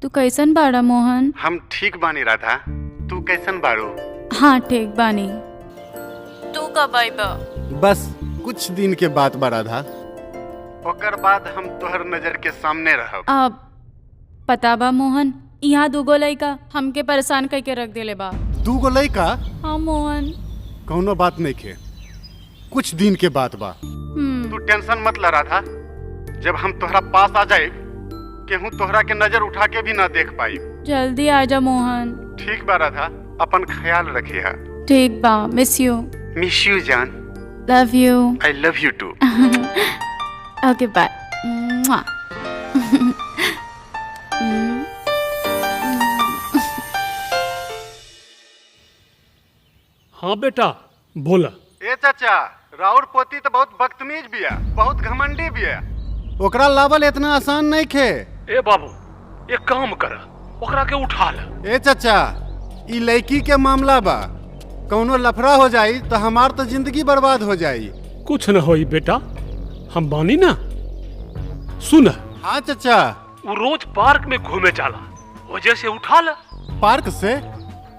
तू कैसन बाड़ा मोहन? हम ठीक बानी राधा, तू कैसन बाड़ू? हाँ ठीक बानी। तू कब आइबा? बस कुछ दिन के बाद बा राधा, ओकर बाद हम तोहर नजर के सामने रहब। अब पता बा मोहन, यहाँ दूगो लड़का हमके परेशान करके रख देले बा। दूगो लड़का? हाँ मोहन। कौनो बात नहीं खे, कुछ दिन के बाद बा। तू टेंशन मत ला राधा, जब हम तोहरा पास आ जाए केहू तोहरा के नजर उठा के भी ना देख पाई। जल्दी आ जा मोहन। ठीक बा राधा, अपन ख्याल रखिया। ठीक बा, मिस यू। मिस यू जान। Love you. I love you too. Okay bye. हाँ बेटा बोला। ए चाचा, राउर पोती तो बहुत बदतमीज बिया, बहुत घमंडी बिया, ओकरा लावल इतना आसान नहीं खे। ए बाबू एक काम कर, ओकरा के उठा ले। ए चाचा, ई लड़की के मामला बा, कौनो लफड़ा हो जाई तो हमार तो जिंदगी बर्बाद हो जाई। कुछ न होई बेटा, हम बानी ना। सुन। हाँ चाचा। वो रोज पार्क में घूमे जाला, वजह से उठा ले। पार्क से?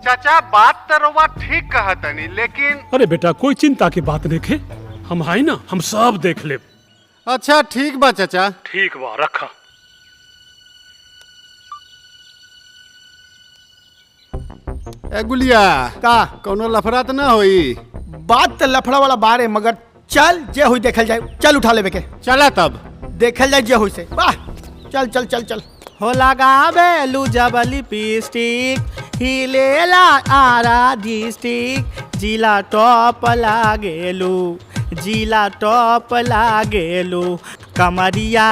चाचा बात तो रवा ठीक कहा तनी, लेकिन अरे बेटा कोई चिंता की बात नहीं खे, हम है ना, हम सब देख ले। अच्छा ठीक बा चाचा। ठीक बा, रखा। ए गुलिया का कौनो लफड़ा तो ना होई? बात तो लफड़ा वाला बारे, मगर चल जे हुई देखल जाए। चल उठा लेबे के। चला तब देखल जाए जे हुई से। वाह चल चल चल चल। हो लगावे लू जबली पिस्टिक, हिलेला आरा डिस्टिक, जिला टॉप लागेलू, जिला टॉप लागेलू। कमरिया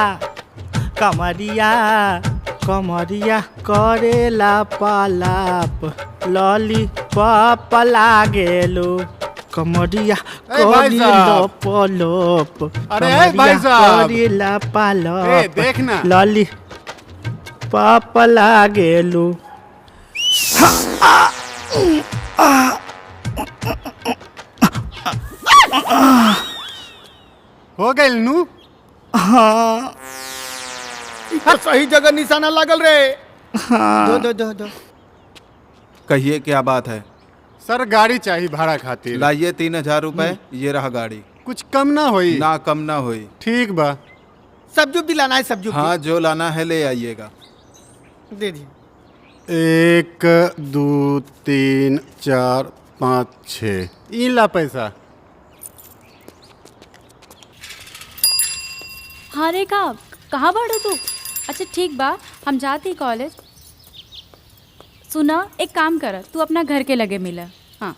कमरिया कमरिया करेला पालाप, लॉलीपॉप लागेलू। कमरिया करेला पलोप, कमरिया करेला पालाप, देखना लॉलीपॉप लागेलू। हो गइल नू? हाँ तो सही जगह निशाना लागल रे। हाँ। दो दो दो दो। कहिए क्या बात है? सर गाड़ी चाहिए भाड़ा खातिर। लाइए 3000 रुपए, ये रहा गाड़ी। कुछ कम ना होई? ना कम ना होई। ठीक बा। सब्जी भी लाना है? सब्जी? हाँ जो लाना है ले आइएगा। दे दी। 1 2 3 4 5 6 ई ला पैसा। हाँ रेखा, कहाँ बाड़ू तू? अच्छा ठीक बा, हम जाती कॉलेज। सुना, एक काम कर, तू अपना घर के लगे मिला। हाँ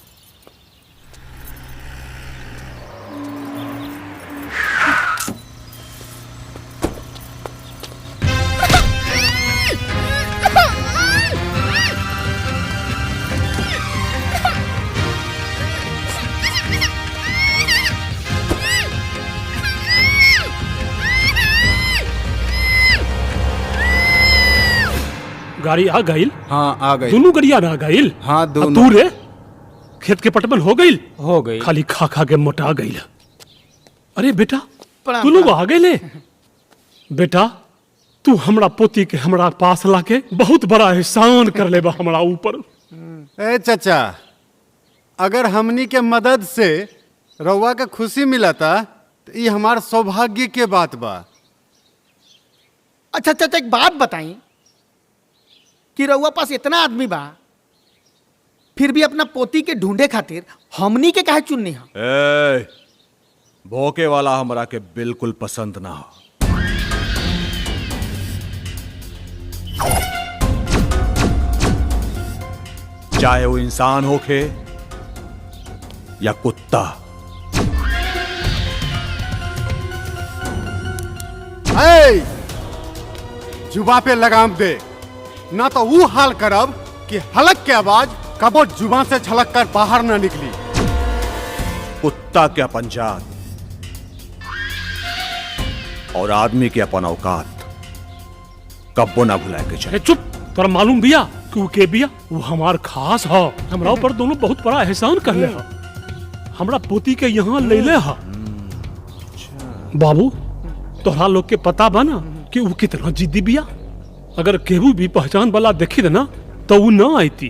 गाड़ी आ गई? हाँ आ गई। दोनों गाड़ियां आ गई? हाँ दोनों। तू रे खेत के पटवन हो गई? हो गई। खाली खा खा के मोटा गई। अरे बेटा प्रणाम, तू लोग आ गए? बेटा तू हमरा पोती के हमरा पास लाके बहुत बड़ा एहसान कर ले बा हमरा ऊपर। ए चाचा, अगर हमनी के मदद से रउआ के खुशी मिलता तो ये हमार सौभाग्य के बात बा। अच्छा चाचा एक बात बताई कि रउआ पास इतना आदमी बा, फिर भी अपना पोती के ढूंढे खातिर हमनी के काहे चुननी है? ए, भोके वाला हमरा के बिल्कुल पसंद ना हो। चाहे वो इंसान होखे या कुत्ता। ए, जुबा पे लगाम दे, ना तो वो हाल करब कि हलक के आवाज कबो जुबान से झलक कर बाहर ना निकली। कुत्ता के अपन जात और आदमी के अपन औकात कब्बो ना भुलाए के चाहिए। चुप, तोरा मालूम बिया कि वो के बिया? वो हमार खास हो, हमरा ऊपर दोनों बहुत बड़ा एहसान कर ले। हमरा पोती के यहाँ ले ले हा। बाबू तोहरा लोग के पता बा ना कि वो कितना जिद्दी बिया। अगर केहू भी पहचान वाला देखी ना तो वो ना आती।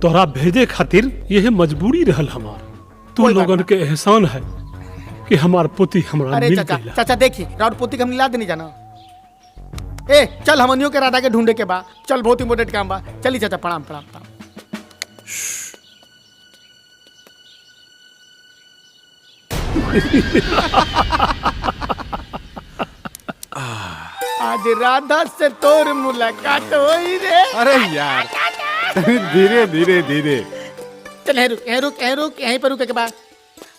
तोहरा भेजे खातिर यह मजबूरी रहल हमार। तू लोगन के एहसान है कि हमार पोती हमरा अरे मिल चाचा गइला। चाचा देखिए, राउर पोती के हम मिला देनी जाना। ए चल, हमनियों के राधा के ढूंढे के बा। चल, बहुत इम्पोर्टेंट काम बा। चली चाचा, प्रणाम प्रणाम प्रणाम। आज राधा से तोर मुलाकात होई रे। अरे यार, धीरे धीरे धीरे। चल यहीं रुक, यहीं रुक, यहीं रुक, यहीं पर रुके के बाद।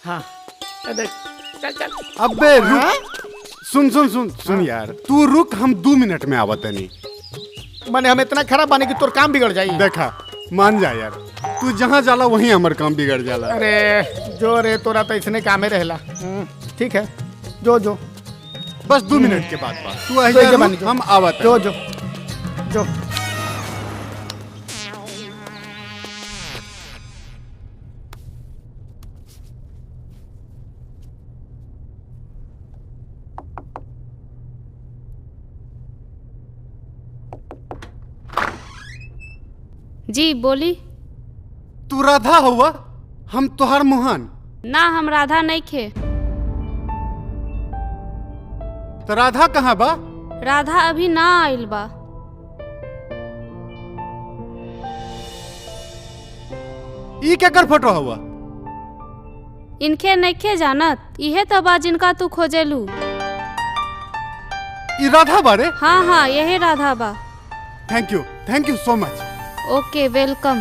हाँ देख, चल चल। अबे रुक, सुन सुन सुन सुन यार, तू रुक, हम 2 मिनट में आवत नहीं। माने हम इतना खराब बानी कि तोर काम बिगड़ जाई। देखा, मान जा यार, तू जहाँ जाला वहीं हमर काम बिगड़ जाला। अरे जो रे, तोरा तो इसने कामे रहेला। ठीक है, जो जो बस 2 मिनट के बाद बात। तू जो ऐसे जबानी रुक, हम आवत जो जो जो। जी बोली। तू राधा हुआ? हम तोहर मोहन। ना, हम राधा नहीं खे। तो राधा कहाँ बा? राधा अभी ना आइल बा। ई केकर फोटो हुआ? इनके नइखे जानत, इहे तो बा जिनका तू खोजेलू। ई राधा बारे? हाँ हाँ, यही राधा बा। थैंक यू सो मच। ओके, वेलकम।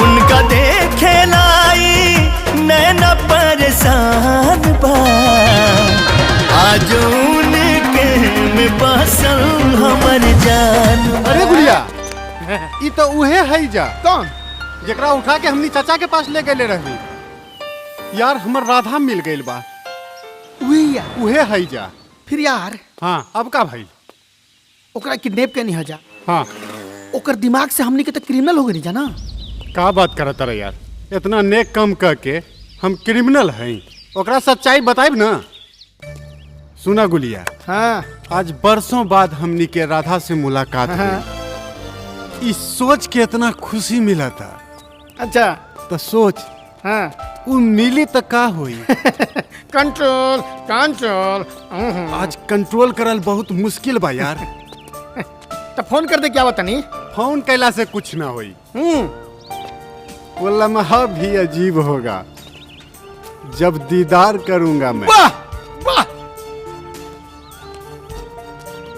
उनका देखे लाई नैना परेशान बा, आज उनके में बसल हमर जान। अरे गुड़िया, ई तो उहे है जा। कौन? जेकरा उठा के हमनी चाचा के पास ले गए रहली। यार हमर राधा मिल गइल बा। उहे है जा। फिर यार, हाँ अब का भाई? ओकरा किडनैप के नहीं हजा। हाँ, ओकर दिमाग से हमनी के तो क्रिमिनल हो गई जाना। का बात करत रहे यार, इतना नेक काम करके हम क्रिमिनल हैं? ओकरा सच्चाई बताइब ना। सुना गुलिया, हाँ आज बरसों बाद हमनी के राधा से मुलाकात हुई। इस सोच के इतना खुशी मिला था। अच्छा तो सोच, हाँ वो मिली तो का हुई? Control control. आज कंट्रोल करल बहुत मुश्किल बा यार। तो फोन कर दे, क्या बता नहीं? फोन कैला से कुछ ना हुई। वो लम्हा भी अजीब होगा जब दीदार करूंगा मैं। वाह वाह।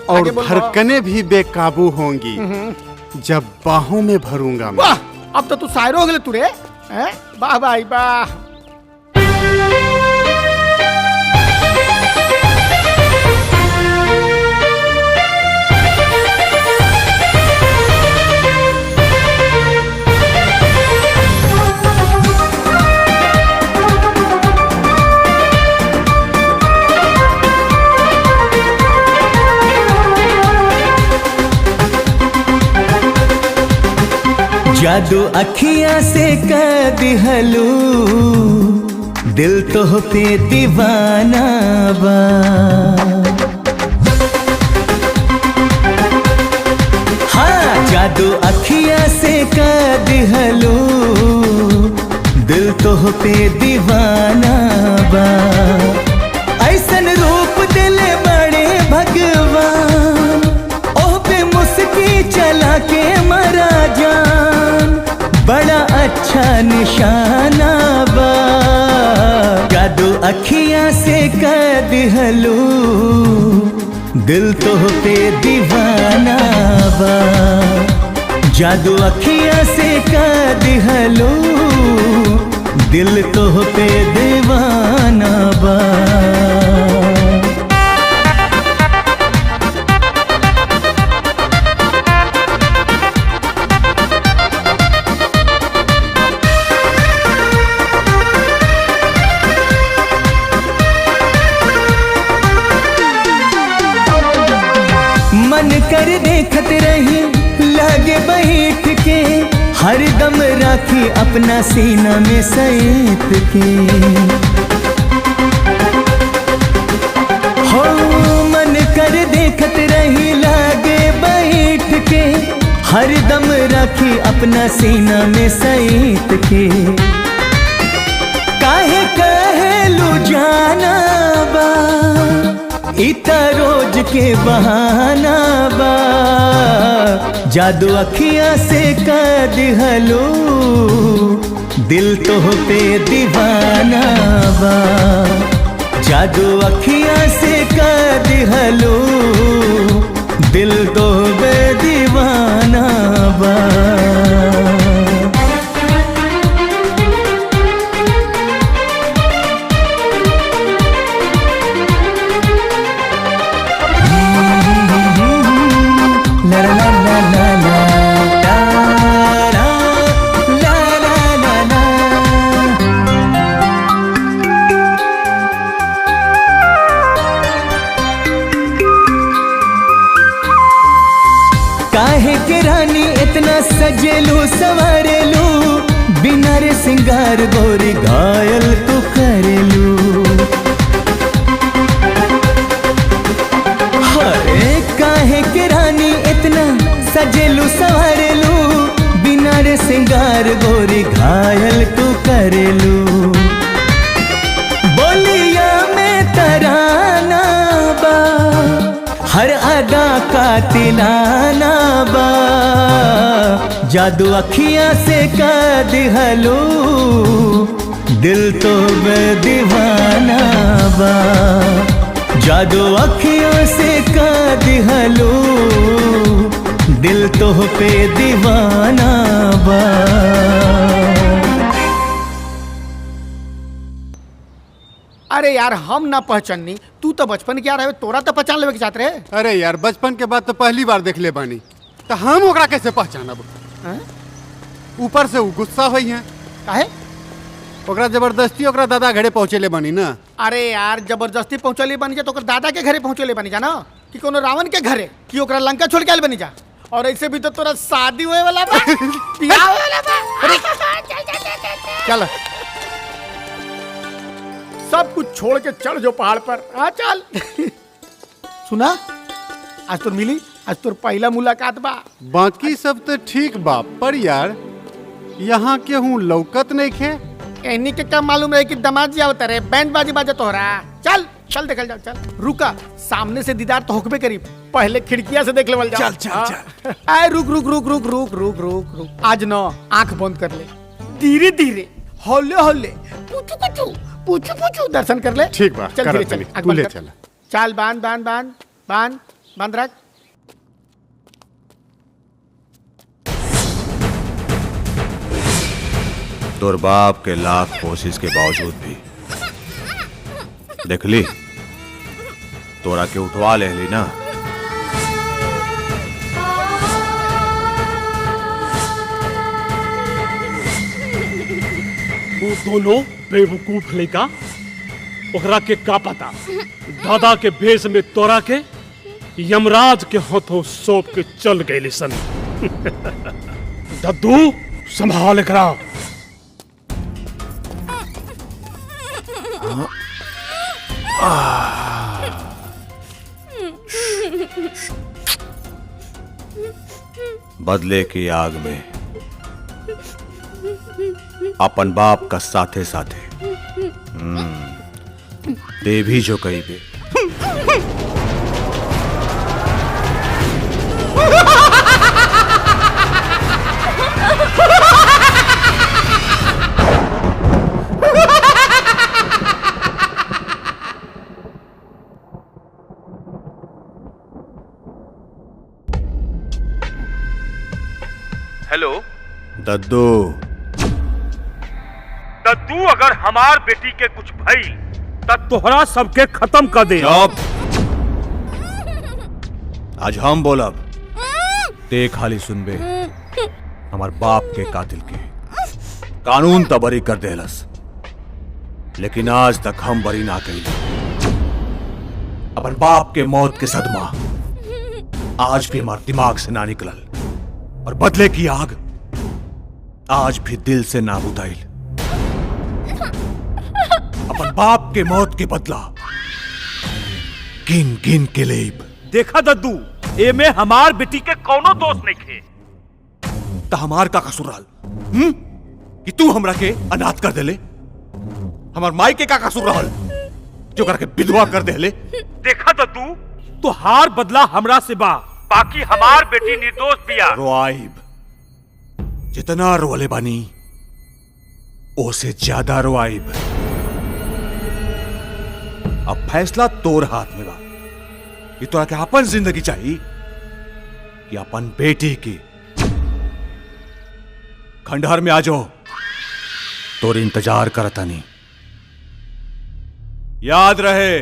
और आगे बोल, धड़कनें भी बेकाबू होंगी जब बाहों में भरूंगा मैं। वाह, अब तो तू शायर हो गए तू रे। हैं? वाह भाई वाह। जादू अखियां से कर दिहलू दिल तो पे दीवाना बा। हाँ जादू अखियां से कर दिहलू दिल तो पे दीवाना बा। ऐसन रूप दिल बड़े भगवान ओह पे मुस्की चला के मरा जान बड़ा अच्छा निशाना बा। जादू अखियां से कर दिहलू दिल तो पे दीवाना बा। जादू अखियां से कर दिहलू दिल तो पे दीवाना बा। मन कर देखत रही लागे बैठ के हरदम राखी अपना सीना में सैत के। हो मन कर देखत रही लागे बैठ के हरदम राखी अपना सीना में सैत के। काहे कहलू जाना बा इता रोज के बहाना बा। जादू अखियां से कर दिहलू दिल तो पे दीवाना बा। जादू अखियां से कर दिहलू दिल तो पे दीवाना बा। काहे के रानी इतना सजेलू सवारेलू बिना रे सिंगार गोरी घायल तू करेलू। अरे काहे के रानी इतना सजेलू सवारेलू बिना रे सिंगार गोरी घायल तू करेलू। बोलिया में तराना बा हर अदा का तिलाना बा। जादू अखियां से कर दिहलू दिल तो दीवाना बा। जादू अखियों से कर दिहलू दिल तो पे दीवाना बा। अरे यार हम ना पहचानी तू तो बचपन के यार है तोरा तो पहचान लेवे के चाहत रहे। अरे यार बचपन के बाद तो पहली बार देख ले बानी तो हम ओकरा कैसे पहचानब। ऊपर से वो गुस्सा हुई है काहे ओकरा जबरदस्ती ओकरा दादा घरे पहुँचे ले बानी ना। अरे यार जबरदस्ती पहुंचले बनी जा तो ओकर दादा के घरे पहुंचले बनी जा ना कि कोनो रावण के घरे कि ओकरा लंका छोड़ के आइल बनी जा। और ऐसे भी तो तोरा शादी होए वाला बा बियाह होए वाला बा। चल सब कुछ छोड़ के चढ़ जो पहाड़ पर। हाँ चल सुना आज तो मिली आज तो पहला मुलाकात बा। बाकी सब तो ठीक बा पर यार यहाँ के हूँ लौकत नहीं खे। एनी के क्या मालूम है कि दामाद जी आवत रे बैंड बाजी बाजे तोहरा। चल चल देखल जाओ चल। रुका सामने से दीदार तो होकबे करी पहले खिड़किया से देख लेवल जाओ। चल चल चल। आए रुक रुक रुक रुक रुक रुक रुक रुक आज न आंख बंद कर ले धीरे धीरे हौले हौले पूछू पूछू पूछू पूछू दर्शन कर ले। ठीक बा, चल करत धीरे तनी, चल, आग तू बंद ले कर। चल। चल बांध बांध बांध बांध बांध रख। तोर बाप के लाख कोशिश के बावजूद भी देख ली तोरा के उठवा ले ली ना। वो दोनों बेवकूफ लड़का ओकरा के का पता दादा के भेष में तोरा के यमराज के हाथों सौंप के चल गए सन। दद्दू संभाल करा। बदले की आग में अपन बाप का साथे साथे ते भी जो कही बे। हेलो दद्दू दद्दू, अगर हमार बेटी के कुछ भई तब तोहरा सबके खत्म कर दे। आज हम बोलब ते खाली सुनबे हमार बाप के कातिल के कानून तो बरी कर देलस, लेकिन आज तक हम बरी ना कही। अपन बाप के मौत के सदमा आज भी हमारे दिमाग से ना निकलल और बदले की आग आज भी दिल से ना बुताइल। अपन बाप के मौत के बदला गिन गिन के लेब। देखा दद्दू, ए में हमार बेटी के कोनो दोष नहीं थे। तो हमार का कसूर रहल कि तू हमरा के अनाथ कर देले? हमार माई के का कसूर रहल जो करके विधवा कर देले? देखा दद्दू, तो हार बदला हमरा से बा, बाकी हमार बेटी निर्दोष बिया। रोआइब, जितना रोले बानी ओसे ज्यादा रोआइब। अब फैसला तोर हाथ में बा कि तोरा के अपन जिंदगी चाहिए कि अपन बेटी की। खंडहर में आ जाओ, तोर इंतजार करता नहीं। याद रहे,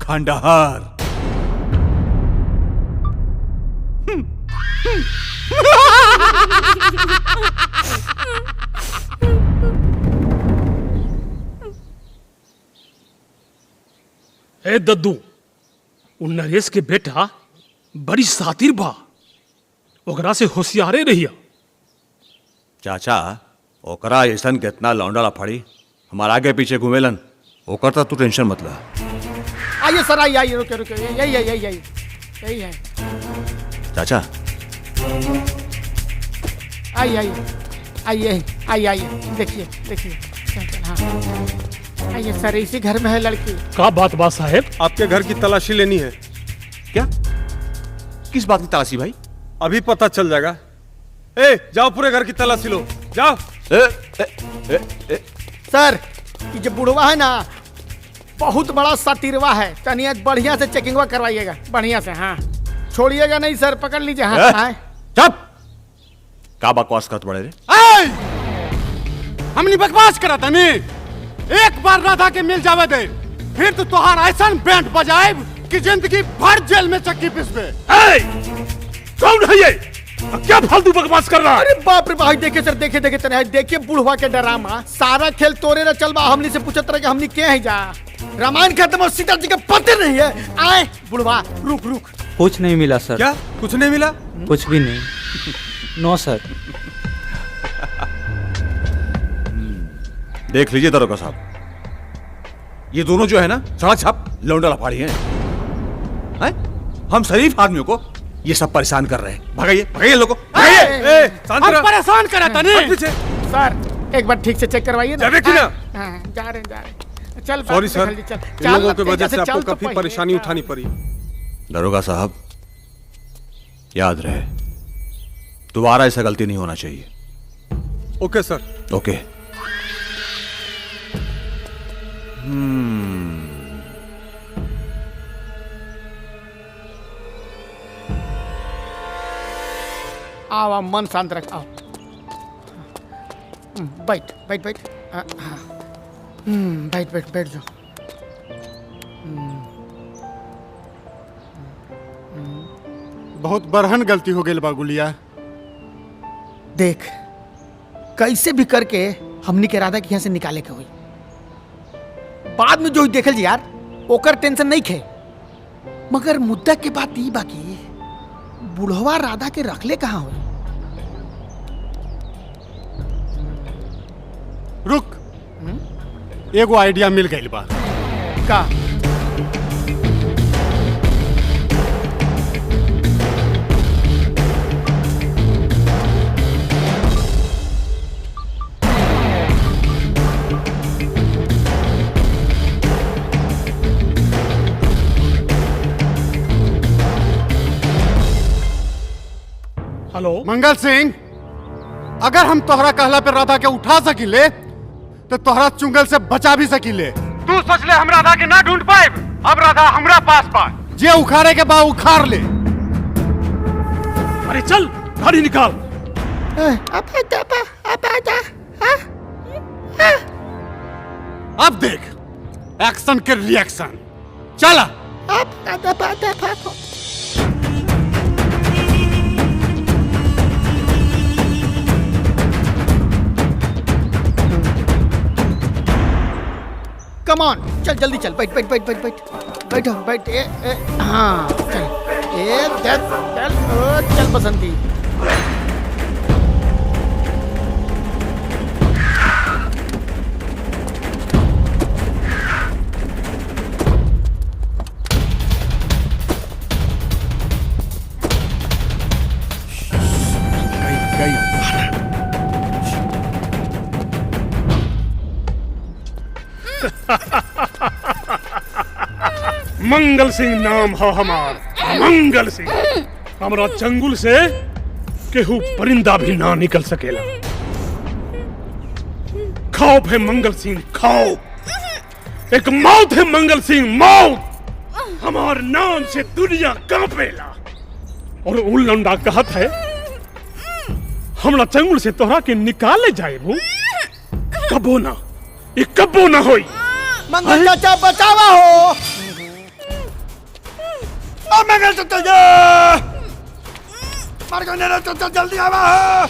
खंडहर। ए दद्दू, उन नरेश के बेटा बड़ी सातिर बा, ओकरा से होशियारे रहिया। चाचा, ओकरा ऐसन कितना लौंडा फड़ी हमारा आगे पीछे घूमेलन, ओकर तो तू टेंशन मत ला। आइए सर, आइए आइए, रुके रुके, यही है यही है यही है। चाचा आइए आइए आइए आइए आइए, देखिए देखिए, चल चल, हाँ आइए सर, इसी घर में है लड़की। का बात बा साहेब? आपके घर की तलाशी लेनी है। क्या? किस बात की तलाशी भाई? अभी पता चल जाएगा। ए, जाओ पूरे घर की तलाशी लो, जाओ। सर, ये जो बुढ़वा है ना, बहुत बड़ा सातिरवा है, तनिया बढ़िया से चेकिंगवा करवाइएगा, बढ़िया से। हाँ, छोड़िएगा नहीं सर, पकड़ लीजिए। हाँ, चुप! का बकवास करत बड़े रे? हमनी बकवास करा तनी। एक बार राधा के मिल जावे दे, फिर तो तोहार ऐसा बैंड बजाए कि जिंदगी भर जेल में चक्की पिसबे। कौन है ये? क्या फालतू बकवास कर रहा है? अरे बाप रे भाई, देखे सर, देखे देखे तने, देखिए बुढ़वा के डरामा। सारा खेल तोरे न चलबा, हमनी से पूछत रहे कि हमनी के है जा। रामायण खत्म और सीता जी का पते नहीं है। आए बुढ़वा, रुक रुक। कुछ नहीं मिला सर। क्या? कुछ नहीं मिला? कुछ भी नहीं। नो सर। देख लीजिए दरोगा साहब, ये दोनों जो है ना सड़क छाप लौंडा लफाड़ी हैं। हम शरीफ आदमियों को ये सब परेशान कर रहे हैं। भगाइए भगाइए लोगों को, भगाइए। हम परेशान करा तनी। सर एक बार ठीक से चेक करवाइए ना। जा जा रहे जा रहे। चल सॉरी सर, इन लोगों की वजह से आपको काफी परेशानी उठानी पड़ी। दरोगा साहब, याद रहे दोबारा ऐसा गलती नहीं होना चाहिए। ओके सर। ओके। आओ आओ, मन शांत रख, आओ। बैठ बैठ बैठ। हाँ। बैठ बैठ बैठ जाओ। बहुत बरहन गलती हो गई बागुलिया। देख, कैसे भी करके हमनी के राधा के यहाँ से निकाले के हुई। बाद में जो देखल जी यार, ओकर टेंशन नहीं खे। मगर मुद्दा के बात ई बाकी, बुढ़वा राधा के रखले कहाँ हुई? रुक, एगो आइडिया मिल गई बा। का? हेलो मंगल सिंह, अगर हम तोहरा कहला पे राधा के उठा सकिले तो तोहरा चुंगल से बचा भी सकिले। तू सोच ले हम राधा के ना ढूंढ पाए, अब राधा हमरा पास बा। जे उखाड़े के बा उखाड़ ले। अरे चल, गाड़ी निकाल। अब देख एक्शन के रिएक्शन। चला। कम ऑन, चल जल्दी चल। बैठ बैठ बैठ बैठ बैठ बैठो बैठ। हाँ चल, चल चल बसंती। मंगल सिंह नाम है हमार, मंगल सिंह। हमारा जंगल से केहू परिंदा भी ना निकल सकेला। खौफ है मंगल सिंह, खौफ। एक मौत है मंगल सिंह, मौत। हमार नाम से दुनिया कांपेला। और उल्लंडा कहत है हमरा जंगल से तोहरा के निकाले जाए वो कबो ना, ये कबो ना होई। मंगल चाचा बचावा हो। मंगल चाचा मार गए चाचा, जल्दी आवा हो।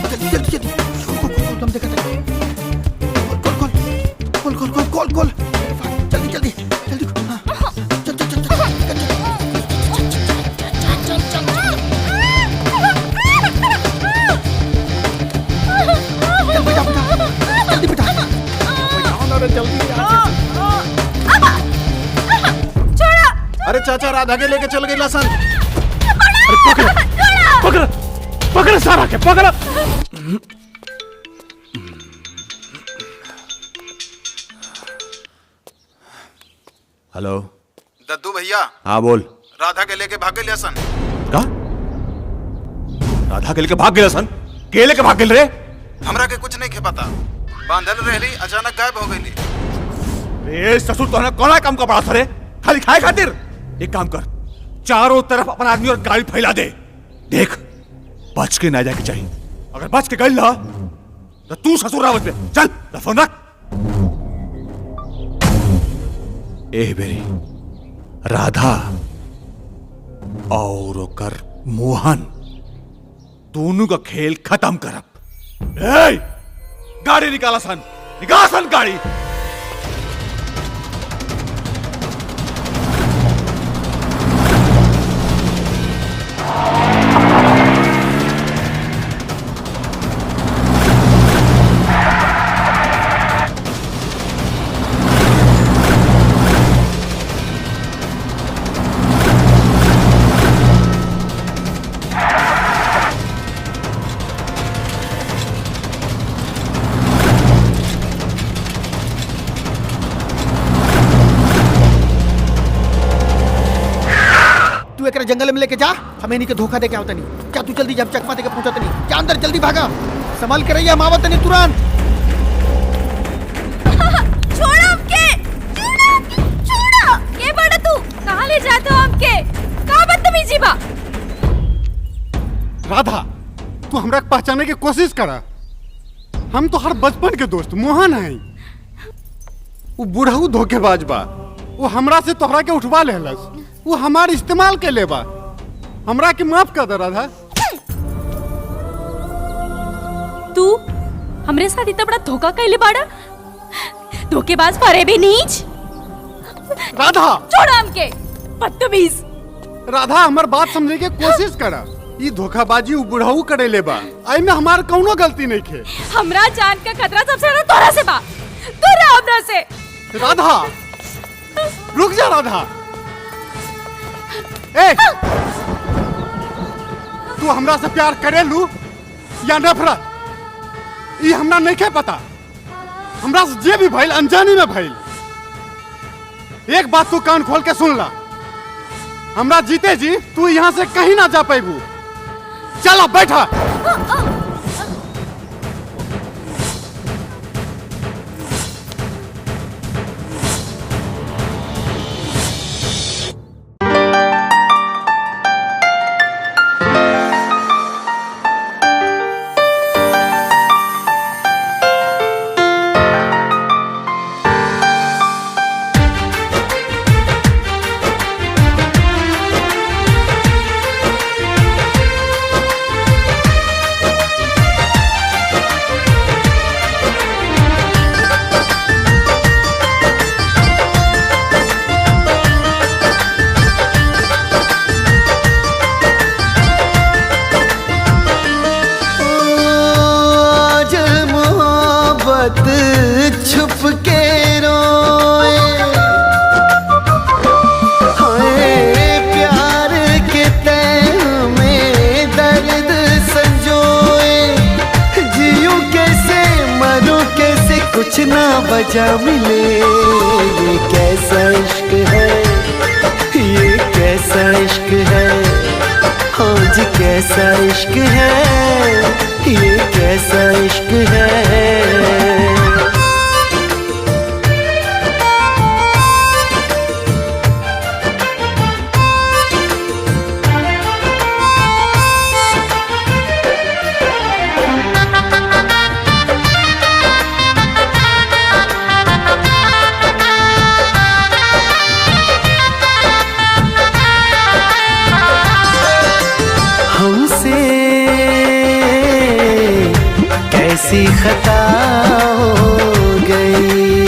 जल्दी जल्दी जल्दी, खोल देखा खोल खोल खोल खोल खोल, जल्दी जल्दी जल्दी। चल चल चल जल्दी बेटा, जल्दी। अरे चाचा राधा के लेके चल गई लसन। अरे पकड़ पकड़ पकड़ सारा के पकड़। हेलो दद्दू भैया। हाँ बोल। राधा के लेके भाग गए लसन। का? राधा के लेके भाग गए सन? के लेके भाग गए रे? हमरा के कुछ नहीं के पता, बांधल रहली अचानक गायब हो गई। ए ससुर तोहने कौन काम का बड़ा सरे? खाली खाए खातिर? एक काम कर, चारों तरफ अपना आदमी और गाड़ी फैला दे। देख बच के ना जाके चाहिए। अगर बच के गई ला तो तू ससुर रावत में चल फोन रख। ए बेरी राधा और ओकर मोहन दोनों का खेल खत्म करब। ए, गाड़ी निकाला सन, निकाल सन गाड़ी। जंगल में लेके जा, हमें इन्हीं के धोखा दे के आवत नहीं। क्या तू जल्दी जब चकमा दे के पहुंचत नहीं, जा अंदर जल्दी भागा, संभाल के रहिए, हम आवत नहीं तुरंत। छोड़ो हमके, छोड़ो, ये बड़ा तू कहाँ ले जाते हो हमके? कहाँ बदतमीजी बा? राधा, तू हमरा के पहचाने की कोशिश करा। हम तो हर बचपन के दोस्त मोहन हैं। वो बुढ़ऊ धोखेबाज बा, वो हमरा से तोहरा के उठवा लेलस, वो हमार इस्तेमाल के ले बा। हमरा के माफ कर दे राधा। तू हमरे साथ इतना बड़ा धोखा कैले बाड़ा? धोखेबाज परे भी नीच। राधा छोड़ो हमके, बदतमीज। राधा, हमार बात समझे के कोशिश करा। ये धोखाबाजी उ बुढ़ऊ करे ले बा, आई में हमार कौनो गलती नहीं खे। हमरा जान का खतरा सबसे ज्यादा तोरा से बा। दूर रह हमरा से। राधा, रुक जा राधा। ए, तू हमरा से प्यार करेलू या नफरत, ये हमरा नहीं खे पता। हमरा से जे भी भइल अनजानी में भइल। एक बात तू कान खोल के सुन ला, हमरा जीते जी तू यहाँ से कहीं ना जा पाएबू। चला बैठा। छुप के रोए, हाय प्यार के तह में दर्द संजोए। जियूं कैसे मरूं कैसे कुछ ना बचा मिले। ये कैसा इश्क है, ये कैसा इश्क है, हाँ जी कैसा इश्क है, ये कैसा इश्क है। हमसे कैसी खता हो गई,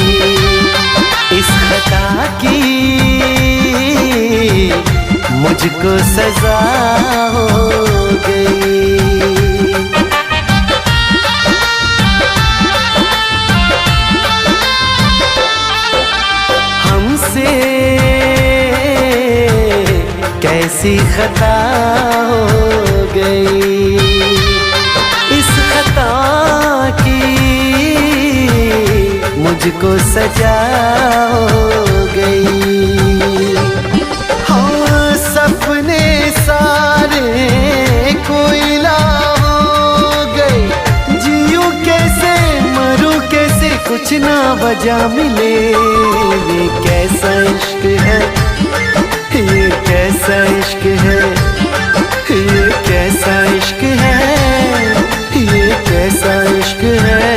इस खता की मुझको सजा हो गई। हमसे कैसी खता हो गई, इस खता की मुझको सजा हो गई। हाँ सपने सारे कोयला हो गए। जियूं कैसे मरूं कैसे कुछ ना वजह मिले। ये कैसा इश्क है, ये कैसा इश्क है, ये कैसा इश्क है, ये कैसा इश्क है।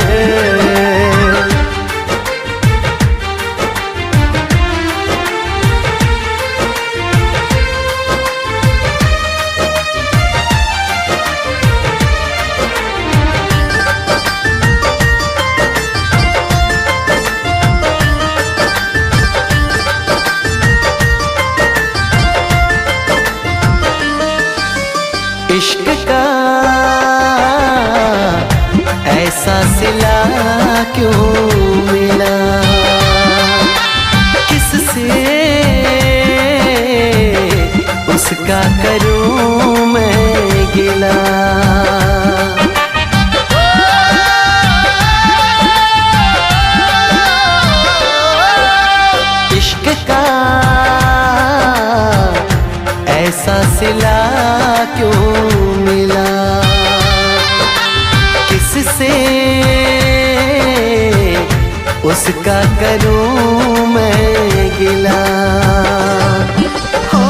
इश्क का ऐसा सिला क्यों मिला, किससे उसका करूं मैं गिला। इश्क का ऐसा उसका करूं मैं गिला। हो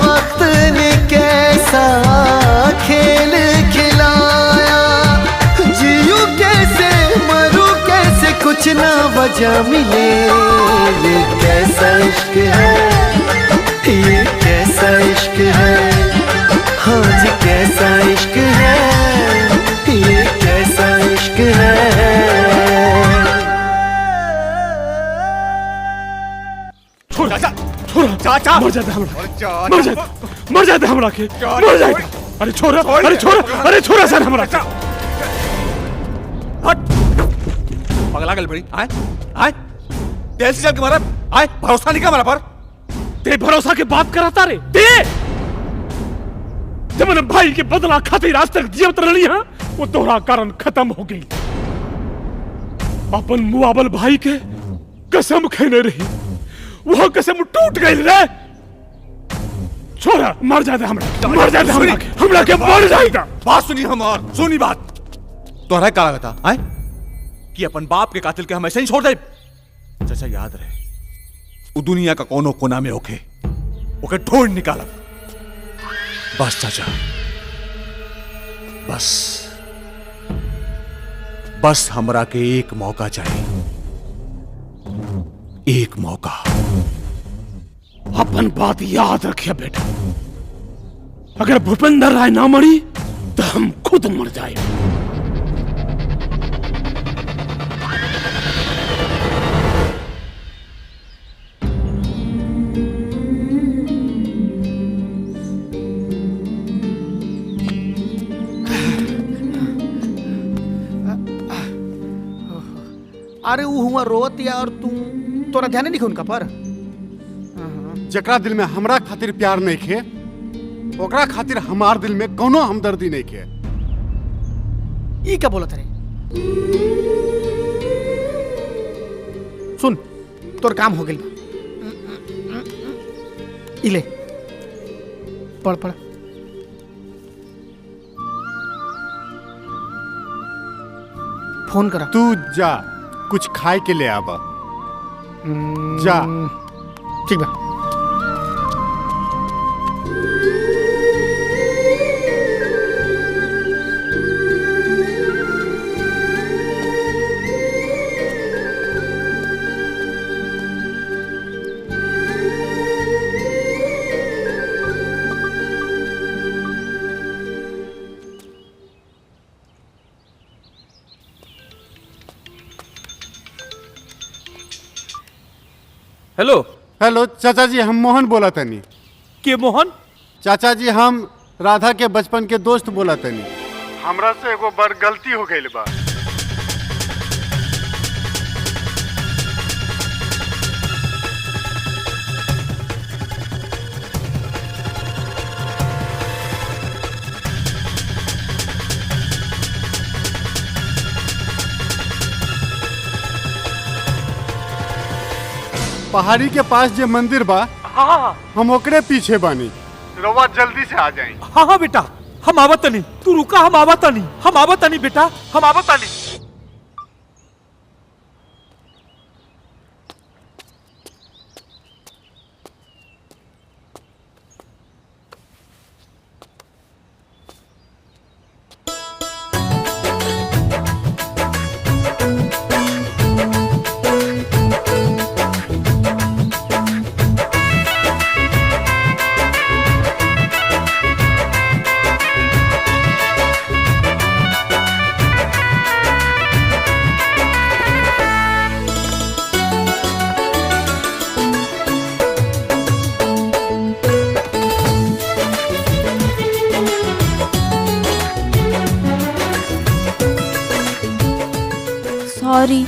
वक्त ने कैसा खेल खिलाया, जियूं कैसे मरूं कैसे कुछ ना वजह मिले। ये कैसा इश्क है, ये कैसा इश्क है, हाँ जी कैसा इश्क है, ये कैसा इश्क है। छोड़ चाचा मर जाते हमरा, मर जाते हमरा के, मर जाते। अरे छोरा, अरे छोरा, अरे छोरा सर हमरा के। हट पगला गल बड़ी आए आए तेल से चल के मारा आए, भरोसा नहीं का हमारा पर। ते भरोसा के बात कराता रे ते, जब मैंने भाई के बदला खातिर आज तक जीवित रही है, वो तोहरा कारण खत्म हो गई। अपन मुआबल भाई के कसम खेने रही, वो कसम टूट गई रे। छोरा मर जाता हमरा, मर जाता हमरा के मर जाएगा। बात सुनी हमार, सुनी बात। तोहरा का लगा था आए कि अपन बाप के कातिल के हम ऐसे ही छोड़ दे। चाचा याद रहे, वो दुनिया का कोनो कोना में होके ओके ढूंढ निकालब। बस चाचा बस, बस हमरा के एक मौका चाहिए, एक मौका। अपन बात याद रखिए बेटा, अगर भूपेंद्र राय ना मरी तो हम खुद मर जाए। अरे वो हुआ रोत या और तू तोरा ध्यान नहीं उनका पर। जकरा दिल में हमरा खातिर प्यार नहीं खे, ओकरा खातिर हमार दिल में कोनो हमदर्दी नहीं खे। ई क्या बोलत रे? सुन तोर काम हो गइल बा, इले पढ़ पढ़। फोन करा। तू जा कुछ खाए के ले आबा, जा। ठीक बा। हेलो हेलो चाचा जी, हम मोहन बोला तनी। के मोहन? चाचा जी हम राधा के बचपन के दोस्त बोला तनी। हमरा से एगो बड़ गलती हो गई बा। पहाड़ी के पास जो मंदिर बा, हम ओकरे पीछे बानी। रवा जल्दी से आ जाए। हाँ हाँ बेटा, हम आवत नहीं, तू रुका, हम आवत नहीं, हम आवत नहीं बेटा, हम आवत नहीं। सॉरी।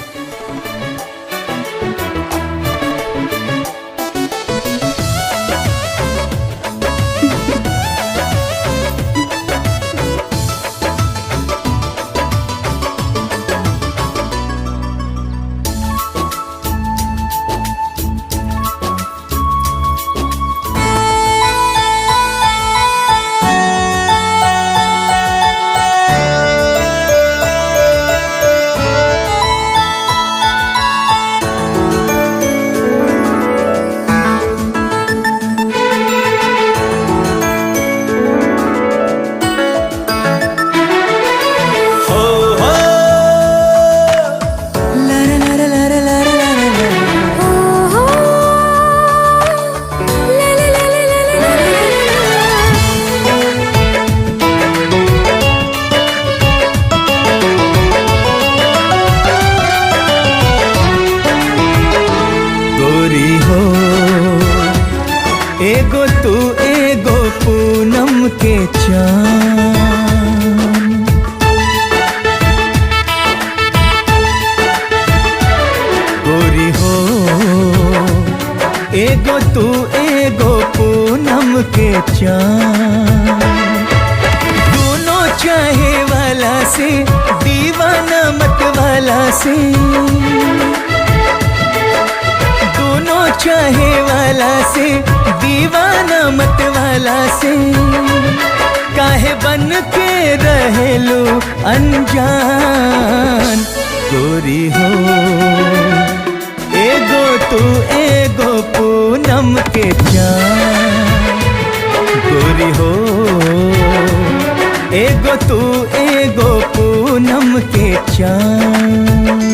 तू एगो पूनम के चाँद। दोनों चाहे वाला से दीवाना मत वाला से, दोनों चाहे वाला से दीवाना मत वाला से, काहे बन के रहेलू अनजान गोरी हो। एगो तू एगो पूनम के चाँद गोरी हो। एगो तू एगो पूनम के चाँद।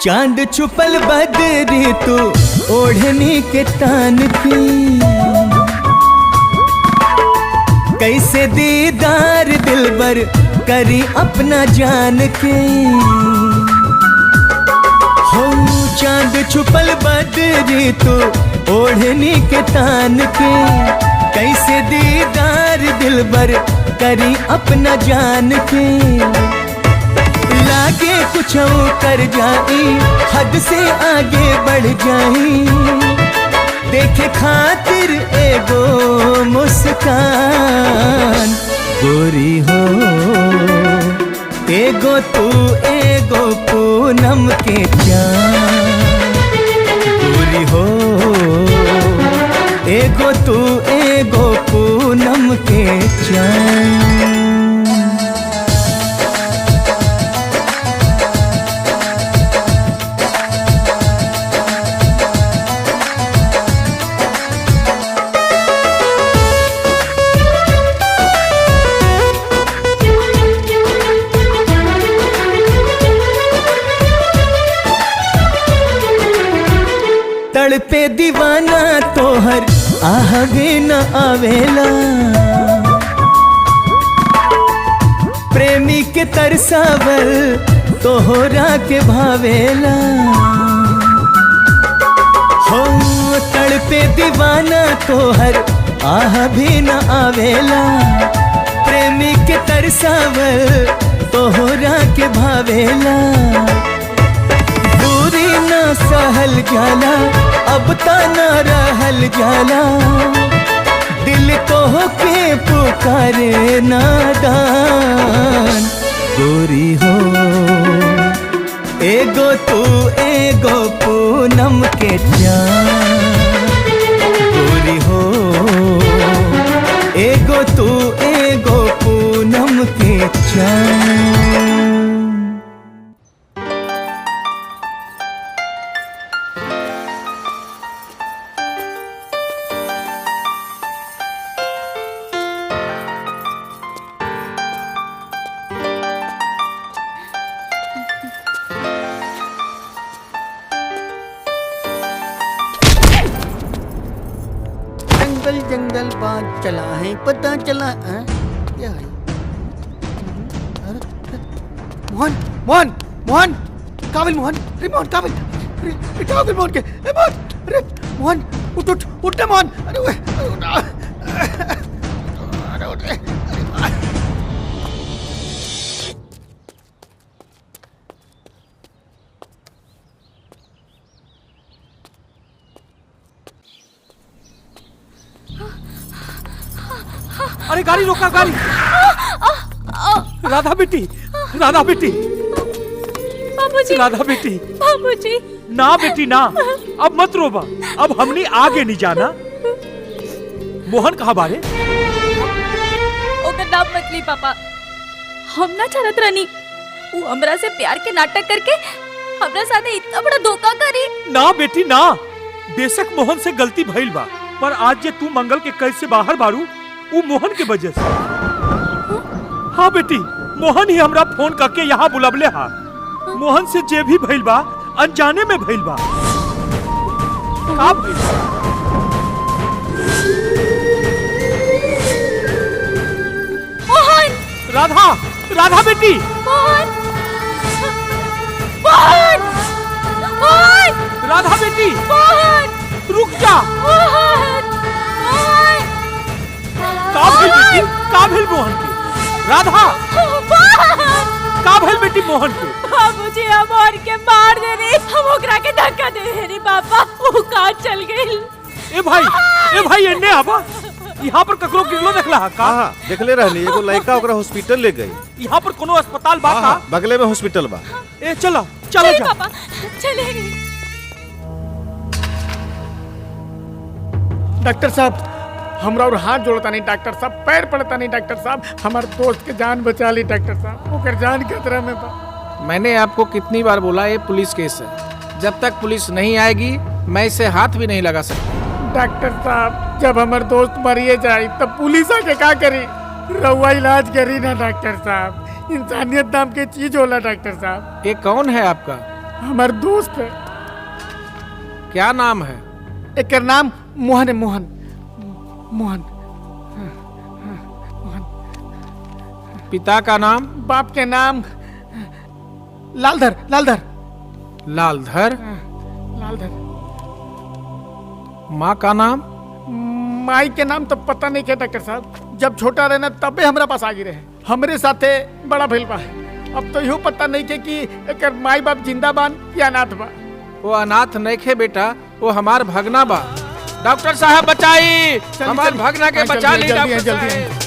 चांद छुपल बदरी तू ओढ़नी के तान की, कैसे दीदार दिलबर करी अपना जान के। हो चांद छुपल बदरी तू ओढ़नी के तान के, कैसे दीदार दिलबर करी अपना जान के। लागे कुछ कर जाई हद से आगे बढ़ जाई, देखे खातिर एगो मुस्कान गोरी हो। एगो तू एगो पूनम के चाँद गोरी हो। एगो तू एगो पूनम के चाँद। पे दीवाना तोहर आहगे न आवेला, प्रेमी के तरसावल तोहरा के भावेला। हो तड़पे दीवाना तोहर आह भी न आवेला, प्रेमी के तरसावल तोहरा के भावेला। दूरी ना सहल जाला अब ता ना रहल जाला, दिल तो के पुकारे नादान गोरी हो। एगो तू एगो पूनम के चाँद गोरी हो। एगो तू एगो पूनम के चाँद। जंगल बाग चला है पता चला क्या है? मोहन मोहन मोहन काबिल मोहन अरे मोहन काबिल अरे काबिल मोहन के अरे मोहन उठ उठ उठ मोहन अरे उठ अरे गाड़ी रोका गाड़ी। राधा बेटी राधा बेटी बाबूजी राधा बेटी बाबूजी ना बेटी ना, अब मत रोबा, अब हमने आगे नहीं जाना। मोहन कहाँ बारे? ओकर नाम मत ली पापा, हम ना चाहत रहनी वो हमरा से प्यार के नाटक करके हमरा साथे इतना बड़ा धोखा करी। ना बेटी ना, बेशक मोहन से गलती भइल बा, पर आज जे तू मंगल के कैद से बाहर बारू वो मोहन के वजह से। हाँ बेटी, मोहन ही हमरा फोन करके यहाँ बुलबले हा। मोहन से जे भी भइल बा अनजाने में भइल बा। का भइल? मोहन राधा राधा बेटी मोहन राधा बेटी मोहन रुक जा। मोहन काबिल बेटी काबिल मोहन के राधा काबिल बेटी मोहन के बाबूजी हम और के मार दे रही हम ओकरा के धक्का दे रही पापा वो कहाँ चल गई। ए भाई एन्ने आबा यहाँ पर ककरो गिरलो देखला का? हां देखले रहली एगो लड़का ओकरा हॉस्पिटल ले गई। यहाँ पर कोनो अस्पताल बा का? बगले में हॉस्पिटल बा। ए चलो चलो जा पापा चले। डॉक्टर साहब हमरा और हाथ जोड़ता नहीं डॉक्टर साहब, पैर पड़ता नहीं डॉक्टर साहब, हमारे दोस्त के जान बचा ली डॉक्टर साहब, ओकर जान खतरा में बा। मैंने आपको कितनी बार बोला ये पुलिस केस है, जब तक पुलिस नहीं आएगी मैं इसे हाथ भी नहीं लगा सकता। डॉक्टर साहब जब हमारे दोस्त मरिए जाए तब पुलिस आके क्या करी? रउआ इलाज करी ना डॉक्टर साहब, इंसानियत नाम की चीज होला डॉक्टर साहब। ये कौन है आपका? हमारे दोस्त है। क्या नाम है? एक नाम मोहन है, मोहन मोहन। पिता का नाम? बाप के नाम लालधर लालधर लालधर। लालधर। माँ का नाम? माई के नाम तो पता नहीं क्या डॉक्टर साहब, जब छोटा रहना तबे हमरा पास आगे रहे, हमरे साथे बड़ा भइल बा। अब तो यो पता नहीं के कि एकर माई बाप जिंदा बान या अनाथ बा। वो अनाथ नहीं खे बेटा, वो हमार भगना बा। डॉक्टर साहब बचाई, हमार भगना के बचा ली डॉक्टर साहब।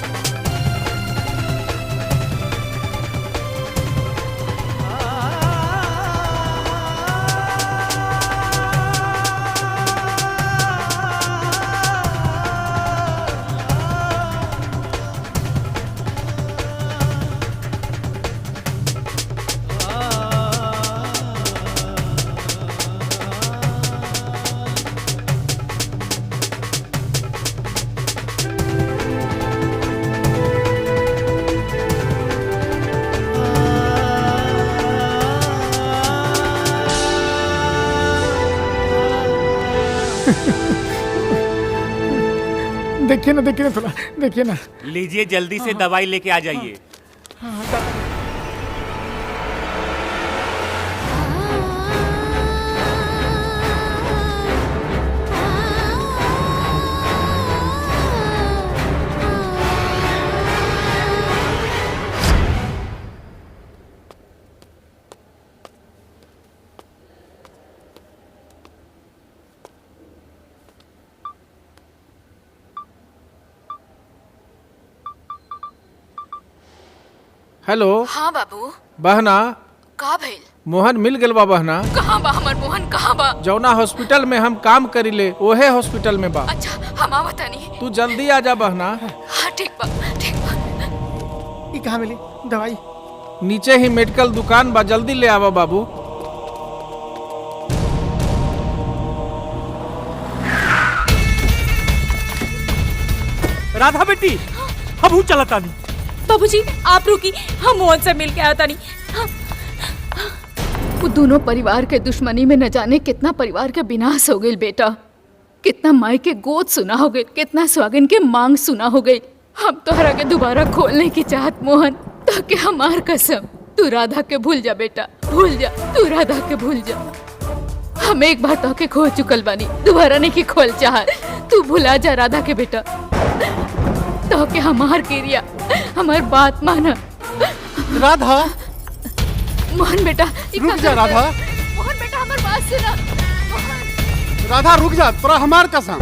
देखिए ना थोड़ा देखिए ना। लीजिए जल्दी से दवाई लेके आ जाइए। हेलो। हाँ बाबू। बहना का भइल? मोहन मिल गल बा बहना। कहाँ बा हमर मोहन, कहाँ बा? जौना हॉस्पिटल में हम काम करीले ओहे हॉस्पिटल में बा। अच्छा हम आवत नहीं। तू जल्दी आ जा बहना। हाँ ठीक बा ठीक बा। ये कहाँ मिली दवाई? नीचे ही मेडिकल दुकान बा, जल्दी ले आवा बाबू। राधा बेटी हम चलता नहीं। बाबूजी आप रुकी, हम मोहन से मिल के आता नहीं। वो दोनों परिवार के दुश्मनी में न जाने कितना परिवार का विनाश हो गई बेटा, कितना माई के गोद सुना हो गई, कितना स्वागन के मांग सुना हो गई। हम तोहरा के दोबारा खोलने की चाहत मोहन, ताकि हमार कसम तू राधा के भूल जा बेटा, भूल जा, तू राधा के भूल जा। हम एक बार तो के खो चुकल बानी, दोबारा नहीं की खोल चाहत। तू भुला जा राधा के बेटा, तो के हमार क्रिया हमार बात माना। राधा मोहन बेटा रुक जा। राधा मोहन बेटा हमार बात सुना। राधा रुक जा, तोरा हमार कसम।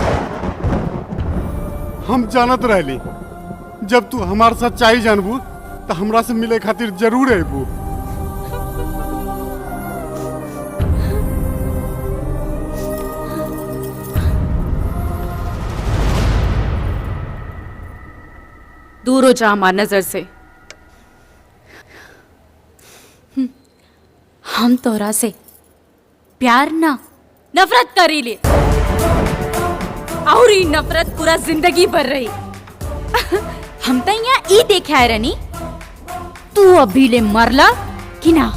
हम जानत रहली जब तू हमार सच्चाई जानबू तो हमरा से मिले खातिर जरूर अबू। दूर हो जा हमार नजर से। हम तोरा से प्यार ना नफरत करी ले, और ये नफरत पूरा जिंदगी भर रही। हम तो यहाँ ई देखे आए रनी, तू अभी ले मरला कि ना?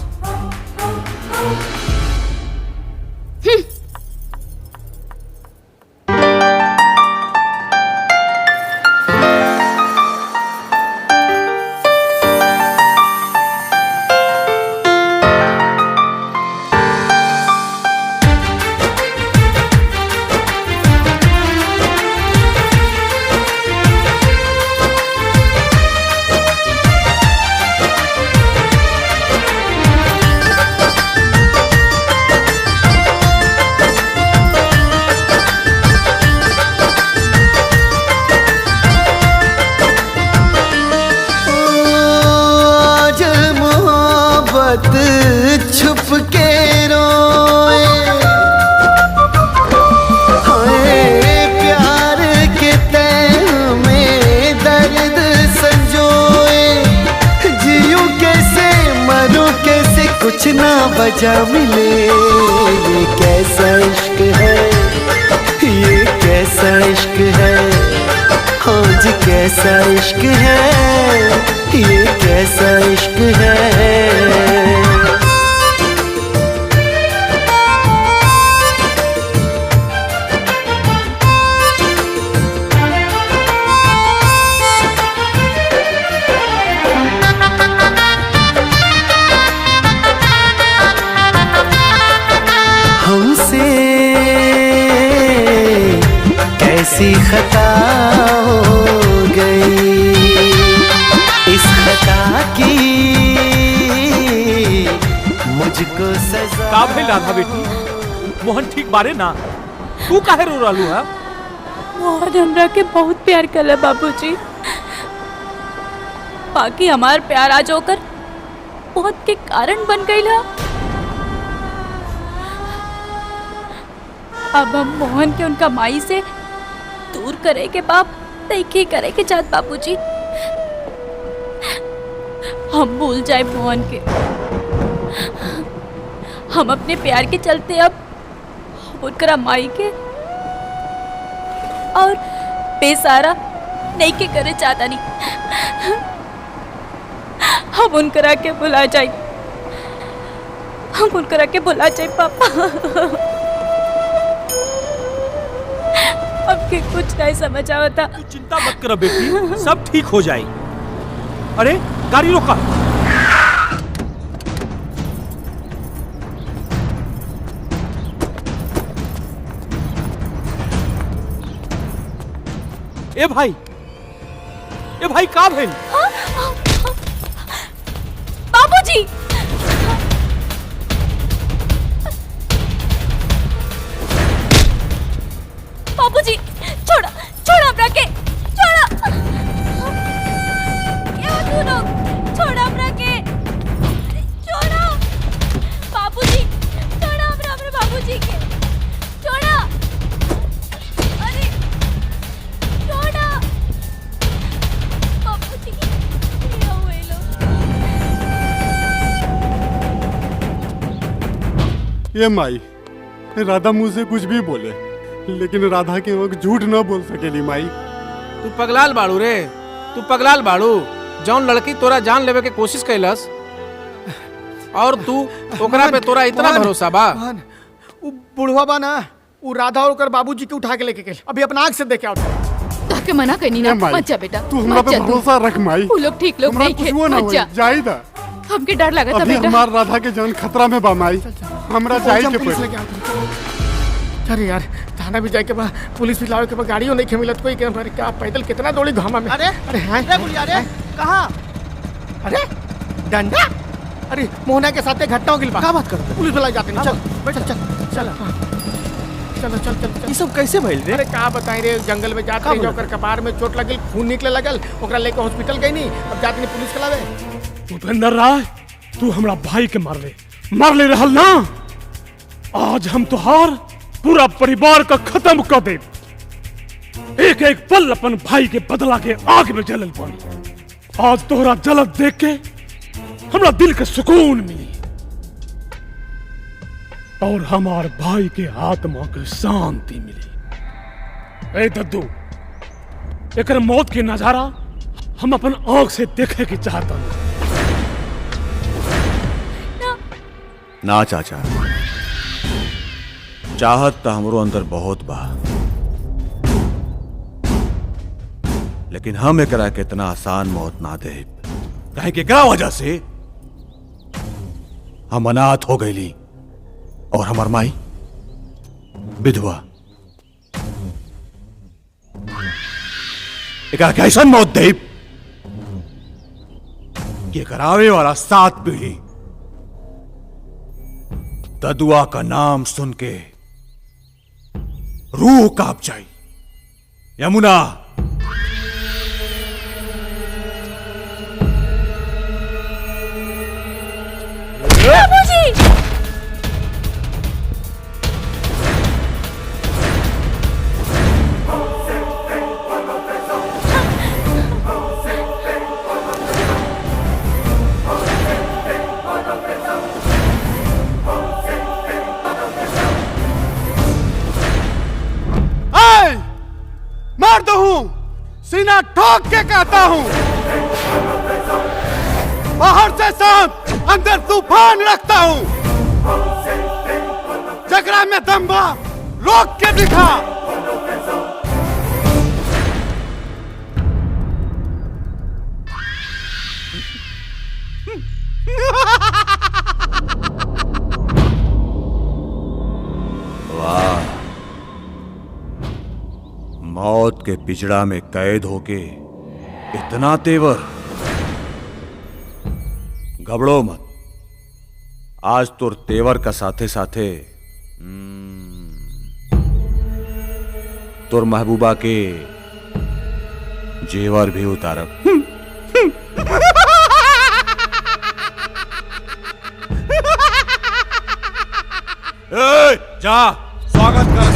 वजह मिले। ये कैसा इश्क है, ये कैसा इश्क है, हाँ जी कैसा इश्क है, ये कैसा इश्क है। हमसे कैसी खता हो गई, इस खता की मुझको सजा। का भइल राधा बेटी? मोहन ठीक बारे ना? तू काहे रो रहलू है? मोहन हमरा के बहुत प्यार करले बाबूजी। बाकी हमार प्यार आज होकर बहुत के कारण बन गई है। अब हम मोहन के उनका माई से दूर करे के बाप नहीं करे के चाहत बाबूजी। हम भूल जाए मोहन के। हम अपने प्यार के चलते अब उनका माई के और बेसारा नहीं के करे चाहता नहीं। हम उनकरा के बुला जाए, हम उनकरा के बुला जाए पापा। अब के कुछ नहीं समझ आवता। तू चिंता मत कर बेटी, सब ठीक हो जाए। अरे गाड़ी रोका। ए भाई का भेल? बाबूजी बाबूजी छोड़ा छोड़ा हमरा के, छोड़ा क्या तू लोग, छोड़ा हमरा के, छोड़ा बाबूजी, छोड़ा हमरा हमरे बाबूजी के, छोड़ा, अरे छोड़ा बाबूजी क्या हुए ये माई, राधा मुझसे कुछ भी बोले लेकिन राधा के वक्त झूठ न बोल सकेली माई। तू पगलाल बाड़ू रे, तू पगलाल बाड़ू। जौन लड़की तोरा जान लेवे के कोशिश कैलस और तू ओकरा पे तोरा इतना भरोसा बा। वो बुढ़वा बा ना, वो राधा और बाबूजी के उठा के लेके गए। अभी अपना आँख से देखे आओ। ताके मना करनी ना, मत जा बेटा। तू हमरा पे भरोसा रख माई। वो लोग ठीक लोग नहीं खे, मत जा। जाई दा। हमके डर लगा था अभी बेटा। हमार राधा के जान खतरा में बा माई। हमरा जाई के पड़े। अरे यार थाना भी जाए के बाद, पुलिस भी लावे के बाद, गाड़ियों नहीं मिलत कोई के। हमारे क्या पैदल कितना दौड़ी घामा में। अरे अरे हैं कहाँ? अरे डंडा, अरे मोहना के साथ घटना हो गई। क्या बात करते? पुलिस वाला जाते नहीं। चल बैठ, चल चल चलो चल चल। ये सब कैसे भइल रे? अरे का बताई रे, जंगल में जाते रही, ओकर कपार में चोट लगल, खून निकले लगल, ओकरा लेके हॉस्पिटल गई नहीं। अब जाते नहीं पुलिस के लावे। भूपेंद्र राय, तू हमरा भाई के मार ले रहल ना। आज हम तुहार पूरा परिवार का खत्म कर दे। एक एक पल अपन भाई के बदला के आग में जलल पानी। आज तोहरा जलत देख के हमरा दिल के सुकून मिली और हमार भाई के आत्मा के शांति मिली। ए दद्दू, एकर मौत के नजारा हम अपन आंख से देखे के चाहता ना चाचा, चाहत तो हमरो अंदर बहुत बा, लेकिन हम एकरा के इतना आसान मौत ना दे। काहे कि एकरा वजह से हम अनाथ हो गईली और हमार माई विधवा। एकरा के ऐसन मौत दे कि करावे वाला 7 पीढ़ी ददुआ का नाम सुन के रूह कांप जाए। यमुना, बाबूजी, सीना ठोक के कहता हूँ, बाहर से शांत, अंदर तूफान रखता हूँ। जगरा में दम बा, रोक के दिखा। वाह, मौत के पिजड़ा में कैद होके इतना तेवर। घबड़ो मत, आज तुर तेवर का साथे साथे तुर महबूबा के जेवर भी उतारब। जा स्वागत कर।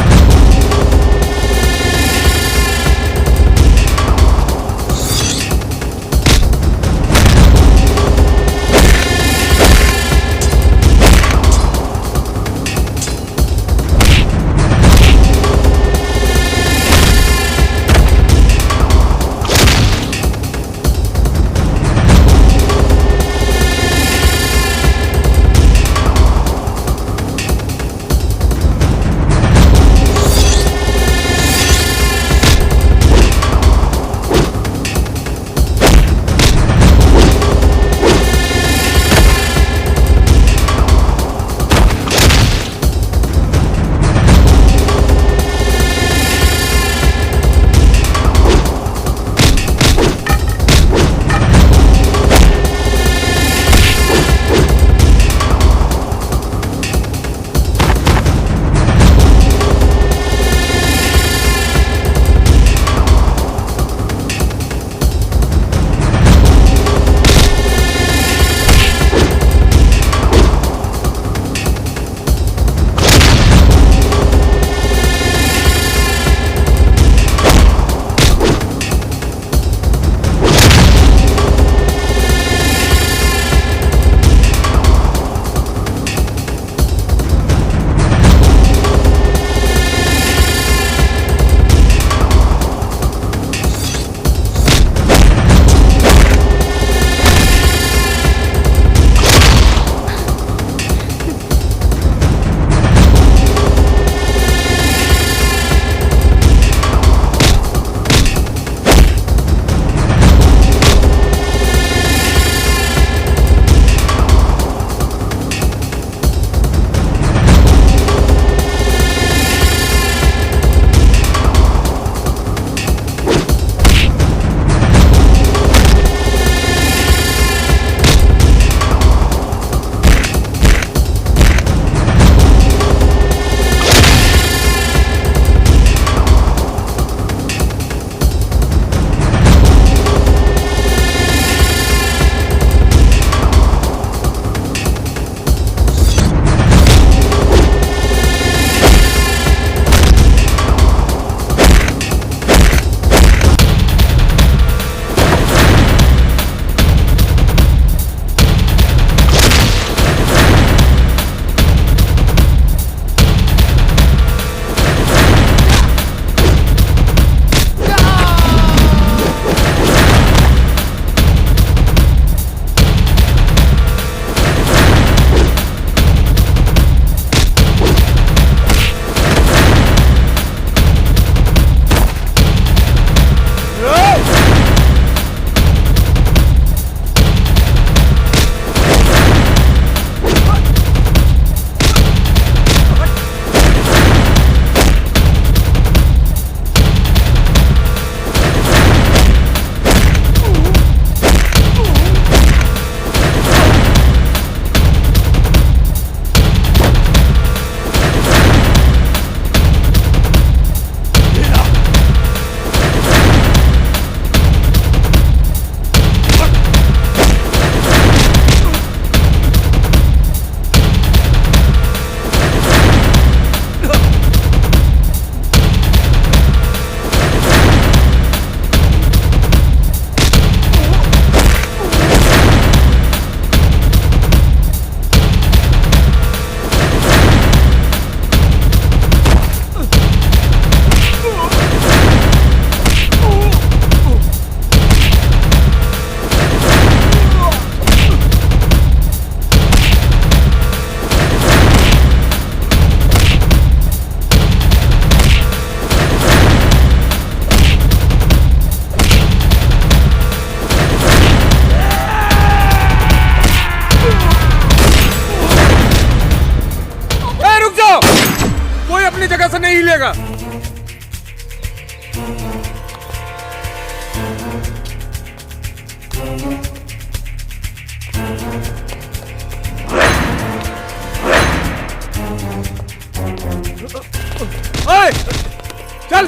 चल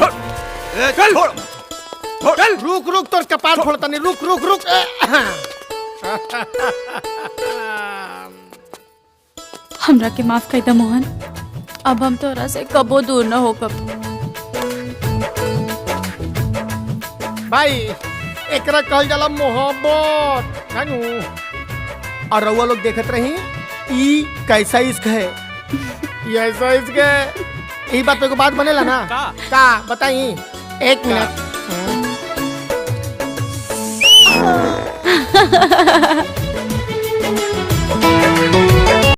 चल चल रुक रुक तोर कपार फोड़ता नहीं रुक रुक रुक हमरा के माफ कर दे मोहन, अब हम तोरा से कबो दूर न हो कब। भाई एकरा कहल जाला मोहब्बत जानू। और रउआ लोग देखत रही ई कैसा इश्क है, ये ऐसा इश्क है। यही बात पे को बात बनेला ना का बताई। एक मिनट